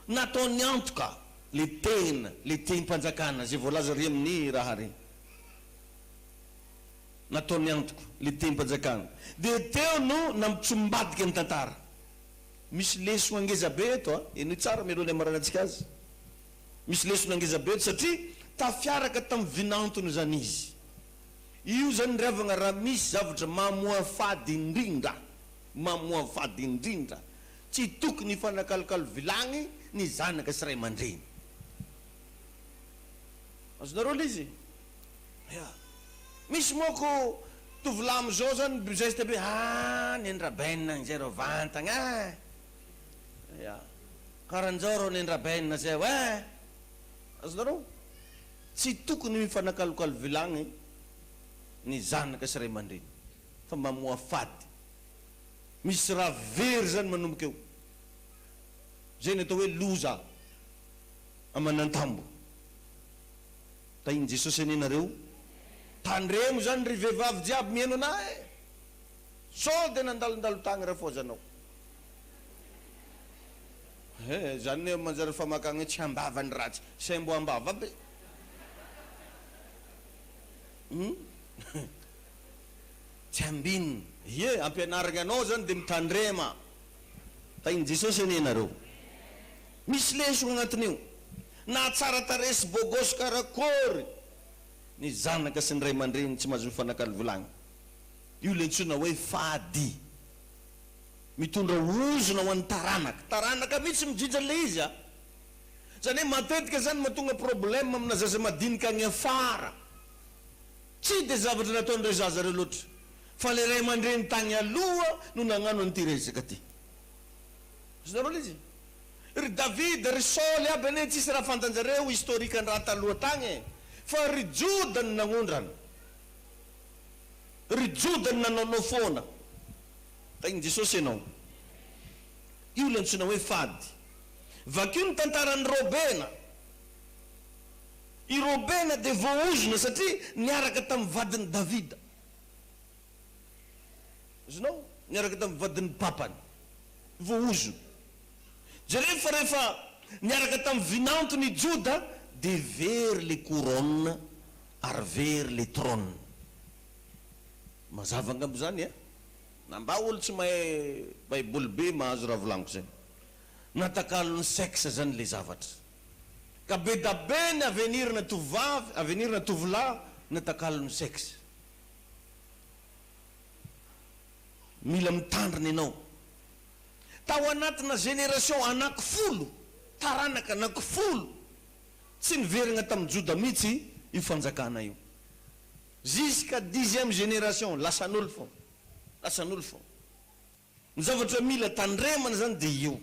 nataony antoka le tenim-panjakana zay voalaza ry amin'ny raha reny nataony antoko le tenim-panjakana dia teo no nampitsombadika amin'ny tantara. Misy lesona angeza be eto eno tsara melohany amaranantsika azy. Misy lesona angeza be eto satria tafiaraka tamin'ny vinantony zany izy. Io zany ravagna raha misy zavatra mamoafady indrindra, mamoafady indrindra, tsy tokony fanakalokalo vilagny ny zanaka sy ray aman-dreny. Azonareo le izy? Misy moko tovolahy am'izao zany bizeste be nendrabenina zay reo vantagna karan'izao reo nendrabenina zay azonareo tsy tokony mifanakalokalo vilagny ny zanaka sy ray aman-dreny fa mamoafady. Misy raha very zany manomboka eo zay ny atao hoe loza amanantambo. Tainy Jesosy anenareo tandremo zany ry vehivavy jiaby mieno anahy sao de nandalondalo tagny raha fozanao zany hoe manjary famakagny tsy ambava ny ratsy sembo ambava be tsy ambininy ampianaragna anao zany de mitandrema. Tainy Jesosy anenareo misy lesona agnatin'io na tsara taresy bogosy karakory ny zanaka sy ny ray aman-dreny tsy mahazo mifanakalo vilagny. Io le antsoina hoe fady, mitondra ozona ho an'ny taranaka mihitsy mijija le izy zany hoe matetika zany mahatonga problème amina zaza madinika agny afara. Tsy de zavatra nataon'ireo zaza reo loatra fa le ray aman-dreny tagny aloha no nagnano an'ity resaka ty. Zonareo izy ry David ry Saul aby ane tsisy raha fantanjareo historika ny raha taloha tagny fa ry Joda ny nagnondrana, ry Joda ny nanaonao foana. Tainy Jesosy ianao io le antsoina hoe fady. Vakio ny tantaran'ny Robena. I Robena de voaozona satria niaraka tamin'ny vadin'ny Davida. Zonao niaraka tamin'ny vadin'ny papany voaozona. Jereo fa rehefa niaraka tamin'ny vinantony Joda de very le couronne ary very le trône. Mazava angambo zany namba olo tsy mahay baiboly be mahazo raha volaniko zay. Natakalony sexe zany le zavatra ka be da be ny avenir na tovavy, avenir na tovolahy natakalony sexe. Mila mitandrina ianao tao anatina génération anakifolo, taranaka anakifolo tsy niverina tamin'ny Joda mihitsy io fanjakana io jusqu'à 10e génération lasan'olo fo, lasan'olo fo. Ny zavatra mila tandremana zany de io.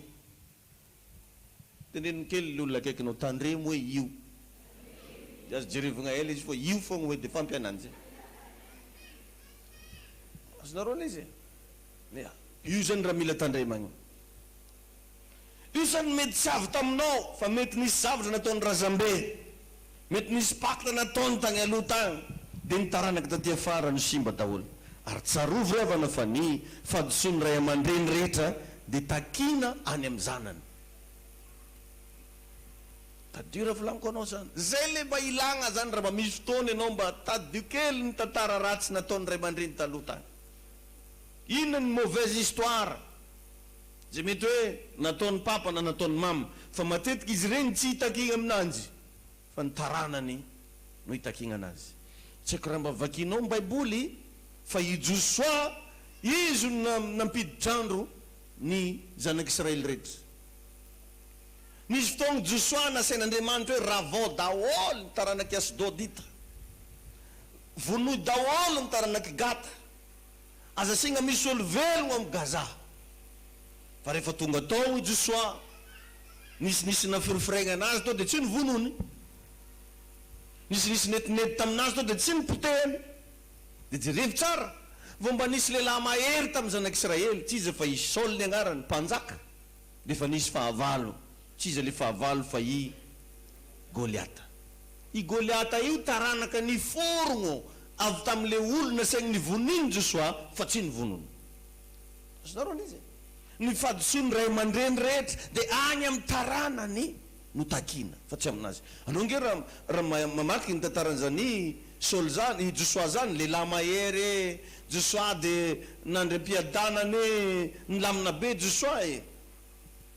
Teneniny kely le olona akaikinao tandremo hoe io de azo jerevagna ela izy fa io fogna hoe de fampianany zay. Azonareo le izy io zany raha mila tandremana. Io zany mety tsy avy taminao fa mety nisy zavatra nataony razambe, mety nisy pacte nataony tagny aloha tagny de ny taranaka taty afara no simba daholo. Ary tsarovy ravana fa ny fadisony ray aman-dreny rehetra de takina any amin'ny zanany. Tadio raha volaniko anao zany zay le mba ilagna zany raha mba misy fotoana ianao mba tadio kely ny tantara ratsy nataony ray aman-dreny taloha tagny. Inona ny mauvaise histoire zay mety hoe nataony papa na nataony mama fa matetika izy reny tsy hitakigna aminanjy fa ny taranany no hitakigna anazy. Tsy haiko raha mba vakinao ny baiboly fa i Joshua izy nampiditrandro ny zanak'Israely rehetra. Nisy fotoagna Joshua nasain'Andriamanitra hoe ravao daholo ny taranaky Asdodita, vonoy daholo ny taranaky Gata, aza singa misy olo velogno amin'ny Gaza. Fa rehefa tonga tao i Joshua nisy nafirifiraigna anazy tao de tsy nivonony, nisy netinety taminazy tao de tsy nipotehany. De jerevy tsara vao mba nisy lehilahy mahery tamin'ny zanak'Israely, tsy izy fa i Saul ny agnarany mpanjaka, de fa nisy fahavalo, tsy izy le fahavalo fa i Goliata. I Goliata io taranaka ny forogno avy tamin'le olo nasaigny nivoniny Joshua fa tsy nivonony. Azonareo izy ny fadisony ray aman-dreny rehetra de any amin'ny taranany no takina fa tsy aminazy. Anao nge raha mamaky ny tantaran'zany Saul zany Joshua zany lehilahy mahery Joshua de nandrem-piadanany nilamina be Joshua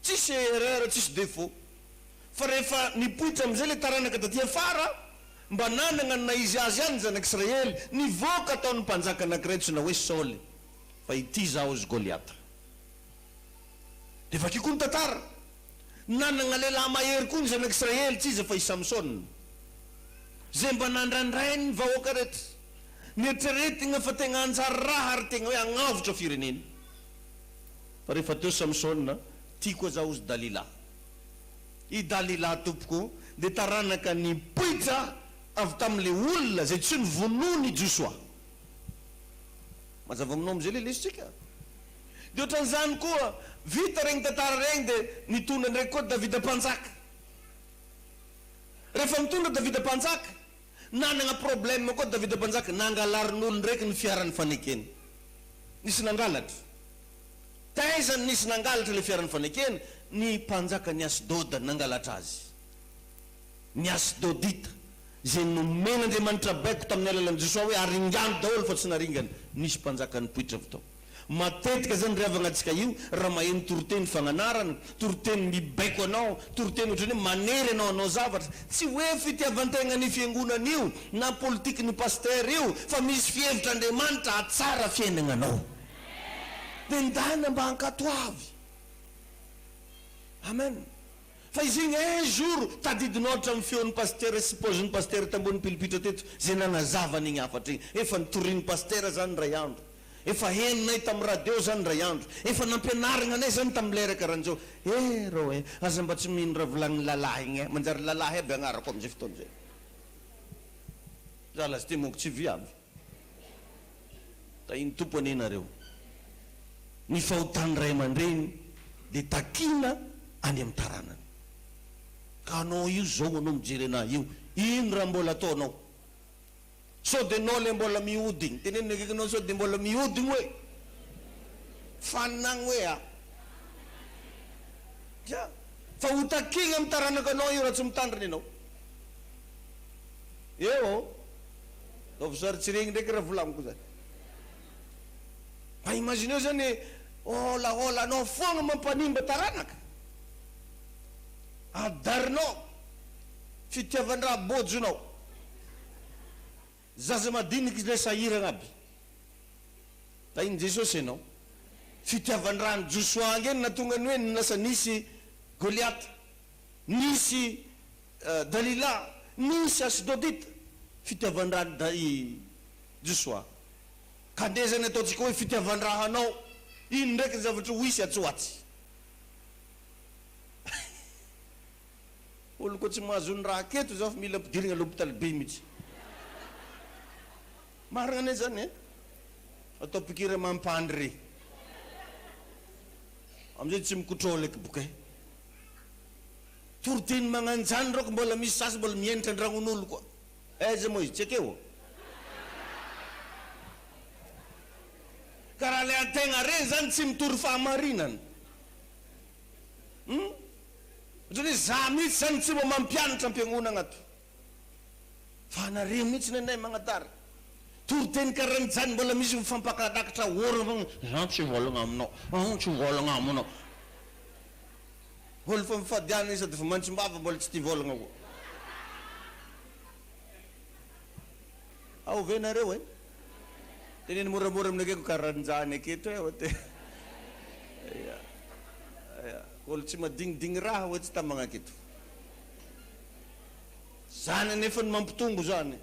tsisy erreur tsisy défaut fa rehefa nipoitra am'izay le taranaka taty afara mba nanana na izy azy any zanak'Israely nivoaka ataon'ny mpanjaka anankiray tsona hoe Saul fa ity zao izy Goliata de vakio koa ny tantara nanana lehilahy mahery koa ny zanak'Israely tsy izy fa i Samson zay mba nandrandrainy vahoaka rehetra nieritreretigna fa tegna anjary raha ary tegna hoe agnavotra firenena fa rehefa teo Samson tia koa zao izy Dalila i Dalila tompoko de taranaka nipoitra avy tam'le olona zay tsy nivonony Joshua mazava aminao am'izay le lesitsika de ohatran'izany koa vita regny tantara regny de nitondra ndraiky koa Davida mpanjaka rehefa mitondra Davida mpanjaka nanana problème koa Davida mpanjaka nangalarin'olo ndraiky ny fiaran'ny fanekeny nisy nangalatra taizany nisy nangalatra le fiaran'ny fanekeny ny mpanjaka ny Asdod nangalatra azy ny Asdodita zay nomen'Andriamanitra baiko tamin'ny alalan'i Joshua hoe aringano daholo fa tsy naringana nisy mpanjaka nipoitra avy tao matetika zany riavagnatsika io raha maheno toroteny fagnanarana toroteny mibaiko anao toroteny ohatrany hoe manery anao zavatra tsy hoe fitiavantegna ny fiangonan'io na politiky ny paster io fa misy fihevitr'Andriamanitra atsara fiainagnanao de ndana mba hankato avy amen fa izy igny un jour tadidinao hatramin'ny feon'ny paster sy paozin'ny paster tambony pilipitra teto zay nanazavany igny afatra igny efa nitorian'ny paster zany ray andro efa heninay tamin'ny radio zany ray andro efa nampianaragna anay zany tamin'ny lera karahan'izao rô aza mba tsy mino raha volagny lalahy igny manjary lalahy aby agnarako am'izay fotoan'izay za lazy ty monko tsy viavy ta iny tompo anenareo ny fahotany ray aman-dreny de takina any amin'ny taranany ka anao io zao anao mijery anahy io ino raha mbola ataonao so de anao le mbola mihodigny tenenina kekinao so de mbola mihodigny hoe fanagny hoe fa ho takigna amin'ny taranaka anao io raha tsy mitandriny anao dovosary regny ndraiky raha volamiko zany fa imagineo zany olaola anao foagna mampanimba taranaka adarinao fitiavan-draha bojonao zaza madiniky le sahiragna aby ta iny Jesosy anao fitiavan-drahany Joshua ngeny natongany hoe nasa nisy Goliata nisy Dalila nisy Asdodita fitiavan-drahany Joshua ka nde zany ataotsika hoe fitiavan-draha anao ino ndraiky ny zavatra ho isy atsoatsy olo koa tsy mahazo ny raha keto zao fa mila ampidirigna l'hôpital be mihitsy marigna anay zany atao pikira mampandry re amizay tsy mikotrôla eky boka toroteny magnano zany roko mbola misy sasy mbola mienitra andragnon'olo koa aiza moa izy tsy akeo ka raha le antegna reny zany tsy mitory fahamarinana ohatrany za mihitsy zany tsy mba mampianatra ampiangonana agnato fa anareo mihitsy nenay magnatara toroteny karaha zany mbola misy mifampakadakatra orona fa tsy volagna aminao tsy volagna aminao olo fa mifadiana sady fa mantsim-bava mbola tsy tia volagna koa ao venareo teneny moramora aminakeko karahan'izany aketo te olo tsy madinidigny raha hoe tsy tamagna aketo zany nefa ny mampitombo zany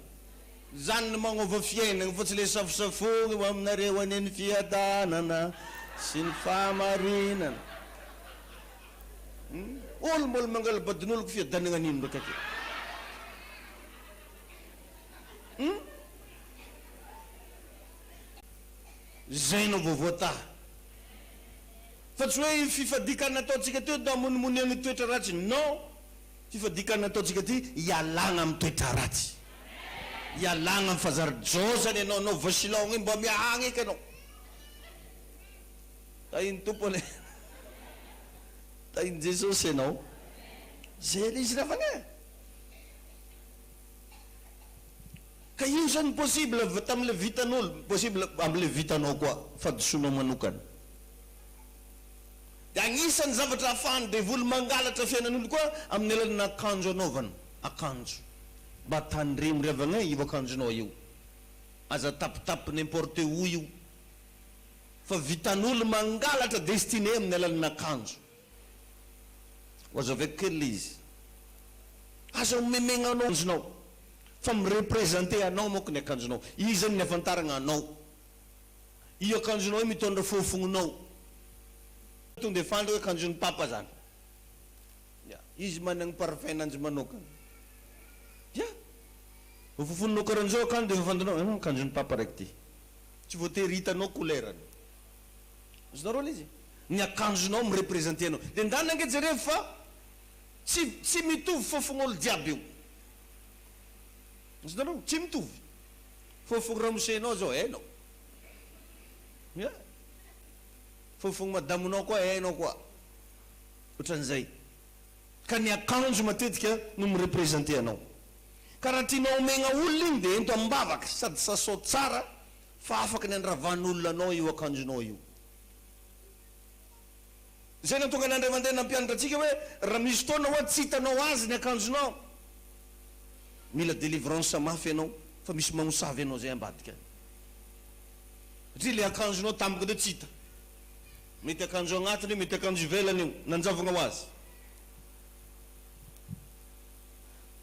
zany ny magnova fiainana fa tsy le safosafogny aminareo aneny fiadanana sy ny fahamarinana olo mbola mangalabadin'olo ko fiadanana anino ndraiky ake zay no vovoata fa tsy hoe fifadikana ataotsika teo da monimonena toetra ratsy non fifadikana ataotsika ty ialagna amin'ny toetra ratsy ialagna amin'ny fazari-jozany anao vosilogny mba miahagna eky anao ta iny tompony ta iny Jesosy anao zay le izy ravagna. Ka io zany possible tam'le vitan'olo, possible am'le vitanao koa fadisoanao manokana. De agnisan'ny zavatra ahafahany devoly mangalatra fiainan'olo koa amin'ny alalan'ny akanjo anaovana, akanjo. Mba tandremo ravagna io akanjonao io. Aza tapitapi n'importe où io. Fa vitan'olo mangalatra destiné amin'ny alalan'ny akanjo. Azo avy kely izy. Aza memegna anao akanjonao. Fa mirepresente anao moko ny akanjonao. Io zany ny afantaragna anao. Io akanjonao mitondra fofongonao. Tonga de fandro akanjon'ny papa zany. Izy managny parfum ananjy manokana. Fofononao karan'izao akanjo de fafandonao, akanjon'ny papa raiky ty. Tsy voatery hitanao couleur-ny. Azonareo izy. Ny akanjonao mirepresente anao. De ndana ange jereo fa tsy mitovy fofon'olo jiaby io. Azonareo, tsy mitovy. Fofogny ramosenao zao hainao. Fofogny madamonao koa hainao koa. Ohatran'izay. Ka ny akanjo matetika no mirepresente anao. Ka raha tianao omegna olona igny de ento ambavaka sady sasao tsara fa afaka ny andravan'olona anao io akanjonao io. Zay natonga n'Andriamanitra nampianatra antsika hoe raha misy fotoana hoe tsy hitanao azy ny akanjonao, mila délivrance mafy ianao fa misy magnosavy ianao zay ambadika. Satria le akanjonao tampoka de tsy hita. Mety akanjo agnatiny, mety akanjo ivelany io, nanjavagna ho azy.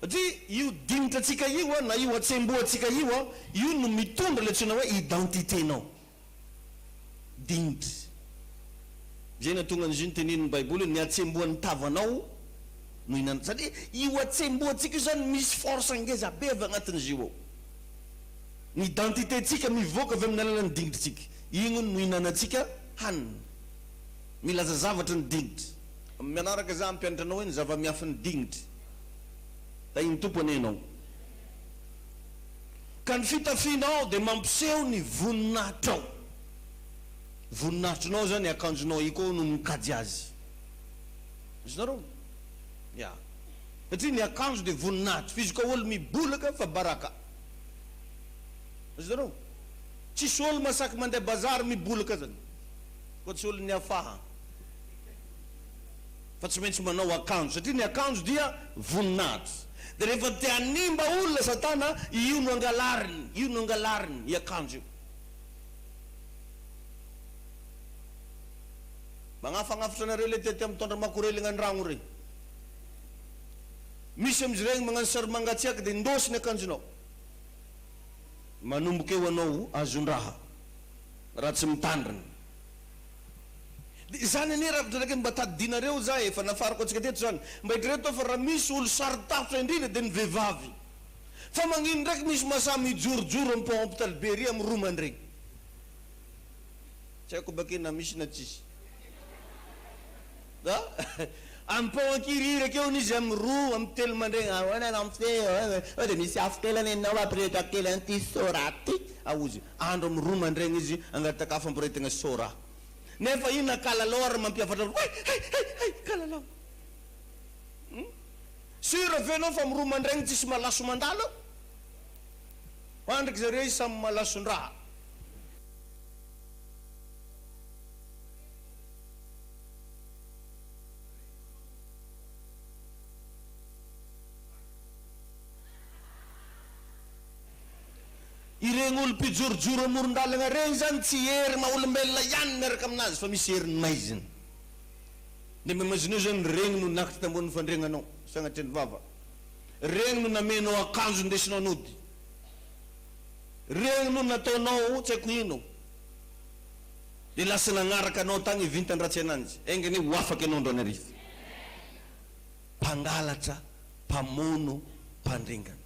Satria io dinitra atsika io na io atsemboatsika io no mitondra le antsoina hoe identiténao. Dinitra. Zay natonga n'izy io tenin'ny Baiboly ny atsemboan'ny tavanao no inana. Satria io atsemboatsika io zany misy force ngeza be avy agnatin'izy io ao. Ny identité tsika mivoaka avy amin'ny alalan'ny dinitritsika. Igny no inanatsika hanina. Milaza zavatra ny dinitra. Mianaraka za ampianatra anao hoe ny zava-miafy ny dinitra. Da igny tompony ianao. Ka ny fitafianao de mampiseho ny voninahitrao. Voninahitrinao zany akanjonao io koa no mikajy azy. Izinareo? Satria ny akanjo de voninahitra. Fizy ka olo mibolaka fa baraka. Izinareo? Tsisy olo masaky mandeha bazary mibolaka zany. Fa tsy olo ny afaha. Fa tsy maintsy manao akanjo. Satria ny akanjo dia voninahitra. De rehefa te animba olona satana, io no angalariny, i akanjo io. Magnafagnafatra anareo le tety mitondra makorelina an-dragno regny. Misy am'izy regny magnano sary mangatsiaka de ndosiny akanjonao. Manomboka eo anao azon-draha, raha tsy mitandrina. Zany ane raha mba tadidinareo za efa nafarako atsika teto zany. Mba hitreto fa raha misy olo sarotarotra indrindra de ny vehivavy. Fa magnino ndraiky misy masaha mijorojoro amin'ny pont hôpital Bery amin'ny romany regny. Tsy haiko bakeo na misy na tsisy. Amin'ny pont Ankirira keo n'izy amin'ny roa, amin'ny telo mandregny. Ahoana amfeo, de misy afitelany enao apireta kely an'ty soraty. Aozy, andro amin'ny roa mandregny izy angatakafa ampiretegna sora. Nefa io nakalalao ary mampiafatra kalalao. Sura venao fa amin'ny roa mandregny tsisy malaso mandalo. Andriky zareo izy samy malason-draha. Ireny olo mpijorojoro amoron-dalana regny zany tsy hery maha-olombelona ihany miaraka aminazy fa misy heriny maiziny. De mamazinao zany regny no nakitra tambony fandregnanao sagnatry ny vava. Regny no namenao akanjo ndesinao nody. Regny no nataonao tsy haiko ino. De lasa nagnaraka anao tagny ivintan-dratsy ananjy. Engany ho afaky anao andro anarivo. Mpangalatra, mpamono, mpandringana.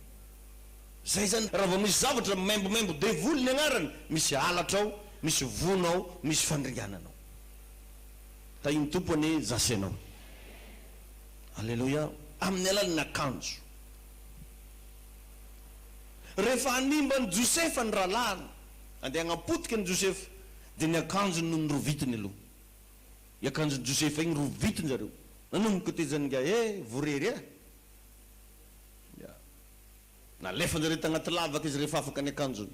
Zay zany raha vao misy zavatra maimbo devoly ny agnarany, misy alatrao, misy vonao, misy fandringananao. Ta iny tompony zasenao. Alleluia. Amin'ny alalan'ny akanjo. Rehefa animba ny Josefa ny rahalahy, andeha agnapotika ny Josefa, de ny akanjo no nyrovitiny aloha. I akanjo ny Josefa igny rovitiny zareo. nanomboka ty zany nga vorery na lefanjare tagnaty lavaka izy rehefa afaka ny akanjony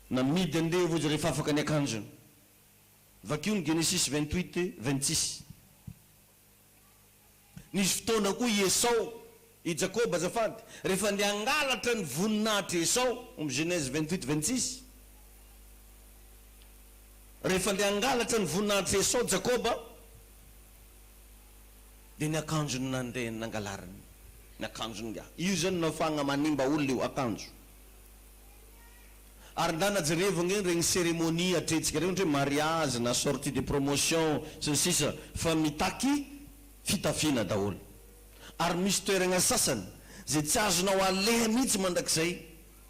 na midy andevo izy rehefa afaka ny akanjony vakio ny Genesis 28:26 nisy fotoana koa i Esau i Jacob azafady rehefa niangalatra ny voninahitry Esau Genèse 28:26 rehefa niangalatra ny voninahitry Esau Jacoba dia ny akanjony nandeha nangalarany ny akanjony nga io zany nafagna manimba olona io akanjo ary ndana jerevagna regny cérémonie atretsika regny hoe mariage na sortie de promotion sy sisa fa mitaky fitafina daholo ary misy toeragna sasany zay tsy azonao aleha mihitsy mandrakizay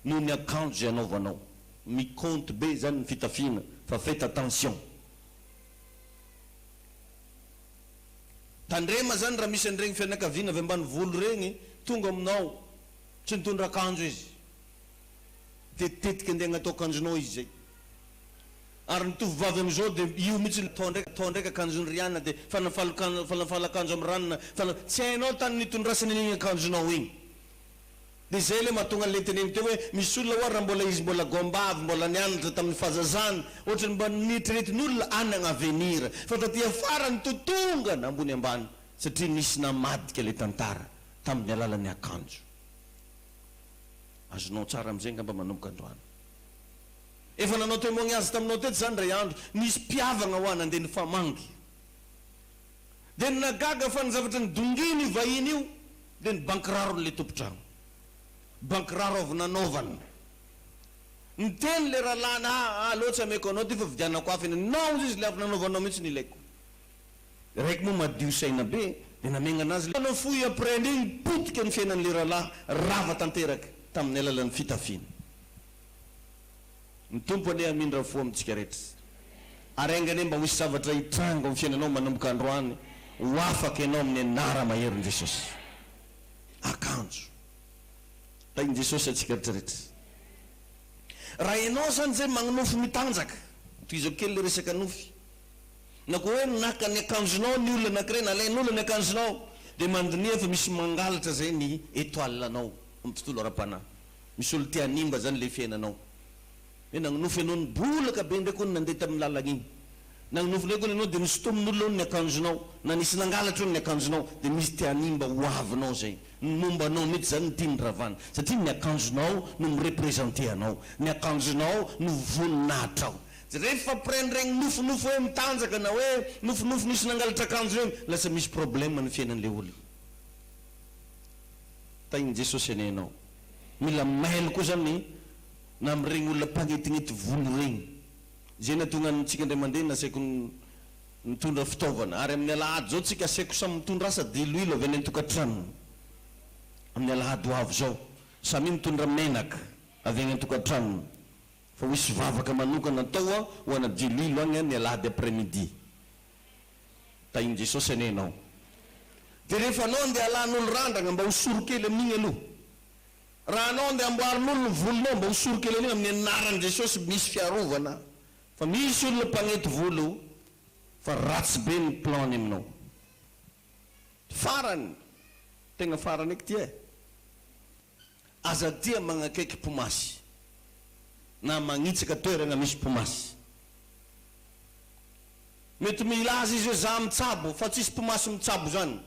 noho ny akanjo zay anaovanao miconte be zany ny fitafina fa faites attention tandrema zany raha misy an'iregny fianakaviana avy ambany volo regny tonga aminao tsy nitondra akanjo izy tetitetika andeha agnatao akanjonao izy zay ary ny tovovavy am'izao dia io mihitsy tao ndraiky akanjony riana dia fanafala akanjo amin'ny ranona tsy hainao tany nitondrasany an'igny akanjonao igny dia zay le mahatonga an'le teneny teo hoe misy olona oa raha mbola izy mbola gombavy mbola nianatra tamin'ny fahazazany ohatrany mba nieritreritin'olona anagna avenir fa taty afara ny totongana ambony ambany satria nisy namadika le tantara tamin'ny alalan'ny akanjo azonao tsara am'izay ngamba manomboka androany efa nanao témoignage taminao teto zany ray andro nisy mpiavagna ho ana andeha ny famangy dia nagaga fa ny zavatra ny donginy vahiny io dia ny bankiraro n'le tompotrano bankiraro avy nanaovana niteny le rahalana loatsy ameko anao ty fa vidianako afy nao izy le avy nanaovanao mihitsy ny ilaiko raiky moa madio saina be dia namegna anazy anao foy après ndreny potika ny fiainan'le rahalahy rava tanteraky tamin'ny alalan'ny fitafina ny tompo ane amindra fo amintsika rehetra ary aingane mba hoisy zavatra hitrango amin'ny fiainanao manomboka androany ho afaka ianao amin'ny anara maherin' Jesosy akanjo tainy Jesosy atsika rehetrarehetra raha ianao zany zay magnonofy mitanjaka toy izao kely le resaka nofy na koa hoe naka ny akanjonao ny olona anankiray nalain'olona ny akanjonao dia mandinia fa misy mangalatra zay ny étoile anao amin'ny tontolo ara-panahy misy olo tia nimba zany le fiainanao hoe nagnonofy anao ny bolaka be ndraiky ony nandeha tamin'ny lalagna igny nagnonofy ndraiky ony anao dia nisy tomin'olona ony ny akanjonao na nisy nangalatra ony ny akanjonao dia misy tia nimba ho avinao zay ny mombanao mety zany ny tiany ravana satria ny akanjonao no mirepresenté anao ny akanjonao no voninahitrao rehefa prendregny nofonofo hoe mitanjaka na hoe nofonofo nisy nangalatra akanjo regny lasa misy problème ny fiainan'le olona tainy Jesosy anenao mila mailo koa zany na amin'regny olona mpagnetinety volo regny zay natonga antsika indray mandeha nasaiko mitondra fitaovana ary amin'ny alahady zao tsika asaiko samy mitondra asa diloilo avy any an-tokantrano amin'ny alahady ho avy zao samy mitondra menaka avy any an-tokantrano fa misy vavaka manokana atao ho ana diloilo agny ny alahady après midi tainy Jesosy anenao dia rehefa anao andeha alan'olo randragna mba ho sorokely amin'igny aloha raha anao andeha amboarin'olo ny volonao mba ho sorokely an'igny amin'ny anaran'i Jesosy misy fiarovana fa misy olona mpagnety volo fa ratsy be ny plany aminao farany tegna farany eky ty aza tia magnakaiky pomasy na magnitsaka toerana misy pomasy mety milaza izy hoe za mitsabo fa tsisy pomasy mitsabo zany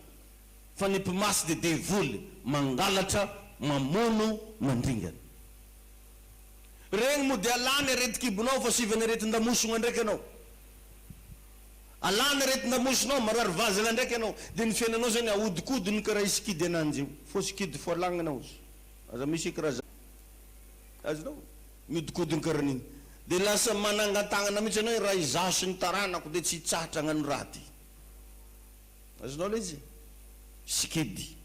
fa ny pomasy dia devoly mangalatra mamono mandringana regny moa dia alany aretikibonao fa sivany aretin-damosona ndraiky anao alany aretin-damosonao marary vazana ndraiky anao dia ny fiainanao zany ahodikodiny ka raha isikidy ananjy io fo sikidy fo alagnanao izy aza misy karaha azonao miodikodiny karan'igny dia lasa manangan-tagnana mihitsy anao raha izaso ny taranako dia tsy hitsahatra agnano raty azonao le izy sikidy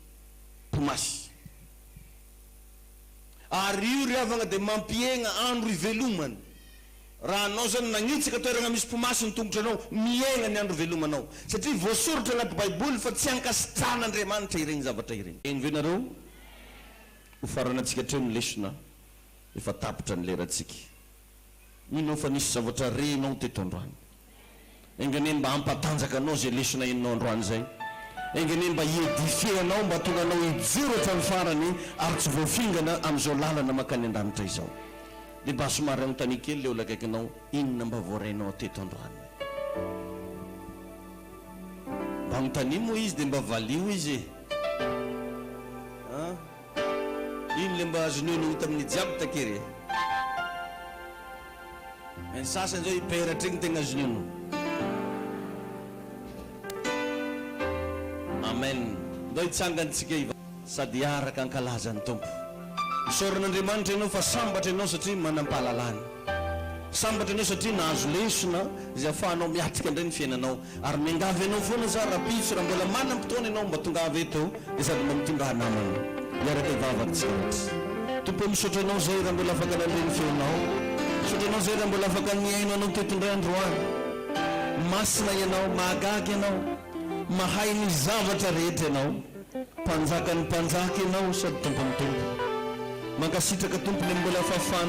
pomasy ary io riavagna dia mampiegna andro ivelomany raha anao zany nagnitsaka toerana misy pomasy ny tongotra anao miegna ny andro velomanao satria voasoratra anaty baiboly fa tsy ankasitran'Andriamanitra iregny zavatra iregny eny ve nareo ho faranatsika treo ny lesona efa tapotra ny leratsika inao fa nisy zavatra renao teto androany engane mba hampatanjaka anao zay lesona enao androany zay engeny mba hiedifeanao mba tonga anao ijero hatramin'ny farany ary tsy voafingana amin'izao lalana makany an-danitra izao. dia mba somary anontany kely leo lakaikinao, inona mba voarainao teto androany? mba anontany moa izy dia mba valio izy ino le mba azonionogno tamin'ny jiaby takery ny sasany zao hiperatra igny tegna azoniono. amen. ndao hitsangantsika iva sady araka ankalazany tompo. Misoran'Andriamanitra ianao fa sambatra ianao satria manampahalalana, sambatra ianao satria nahazo lesona izay ahafahanao miatrika indray ny fiainanao, ary miangavy ianao foana za rapitso raha mbola manam-potoana ianao mba tongavy eto dia sady mba mitonga namana miaraka ivavaka tsiratra. Tompo misaotra anao zay raha mbola afaka naleny feonao, misaotra anao zay raha mbola afaka niaino anao tetondray androany. Masina ianao, mahagaga ianao, mahay ny zavatra rehetra ianao, mpanjaka ny mpanjaka ianao sady tompony tompo. Mankasitraka tompony mbola fafana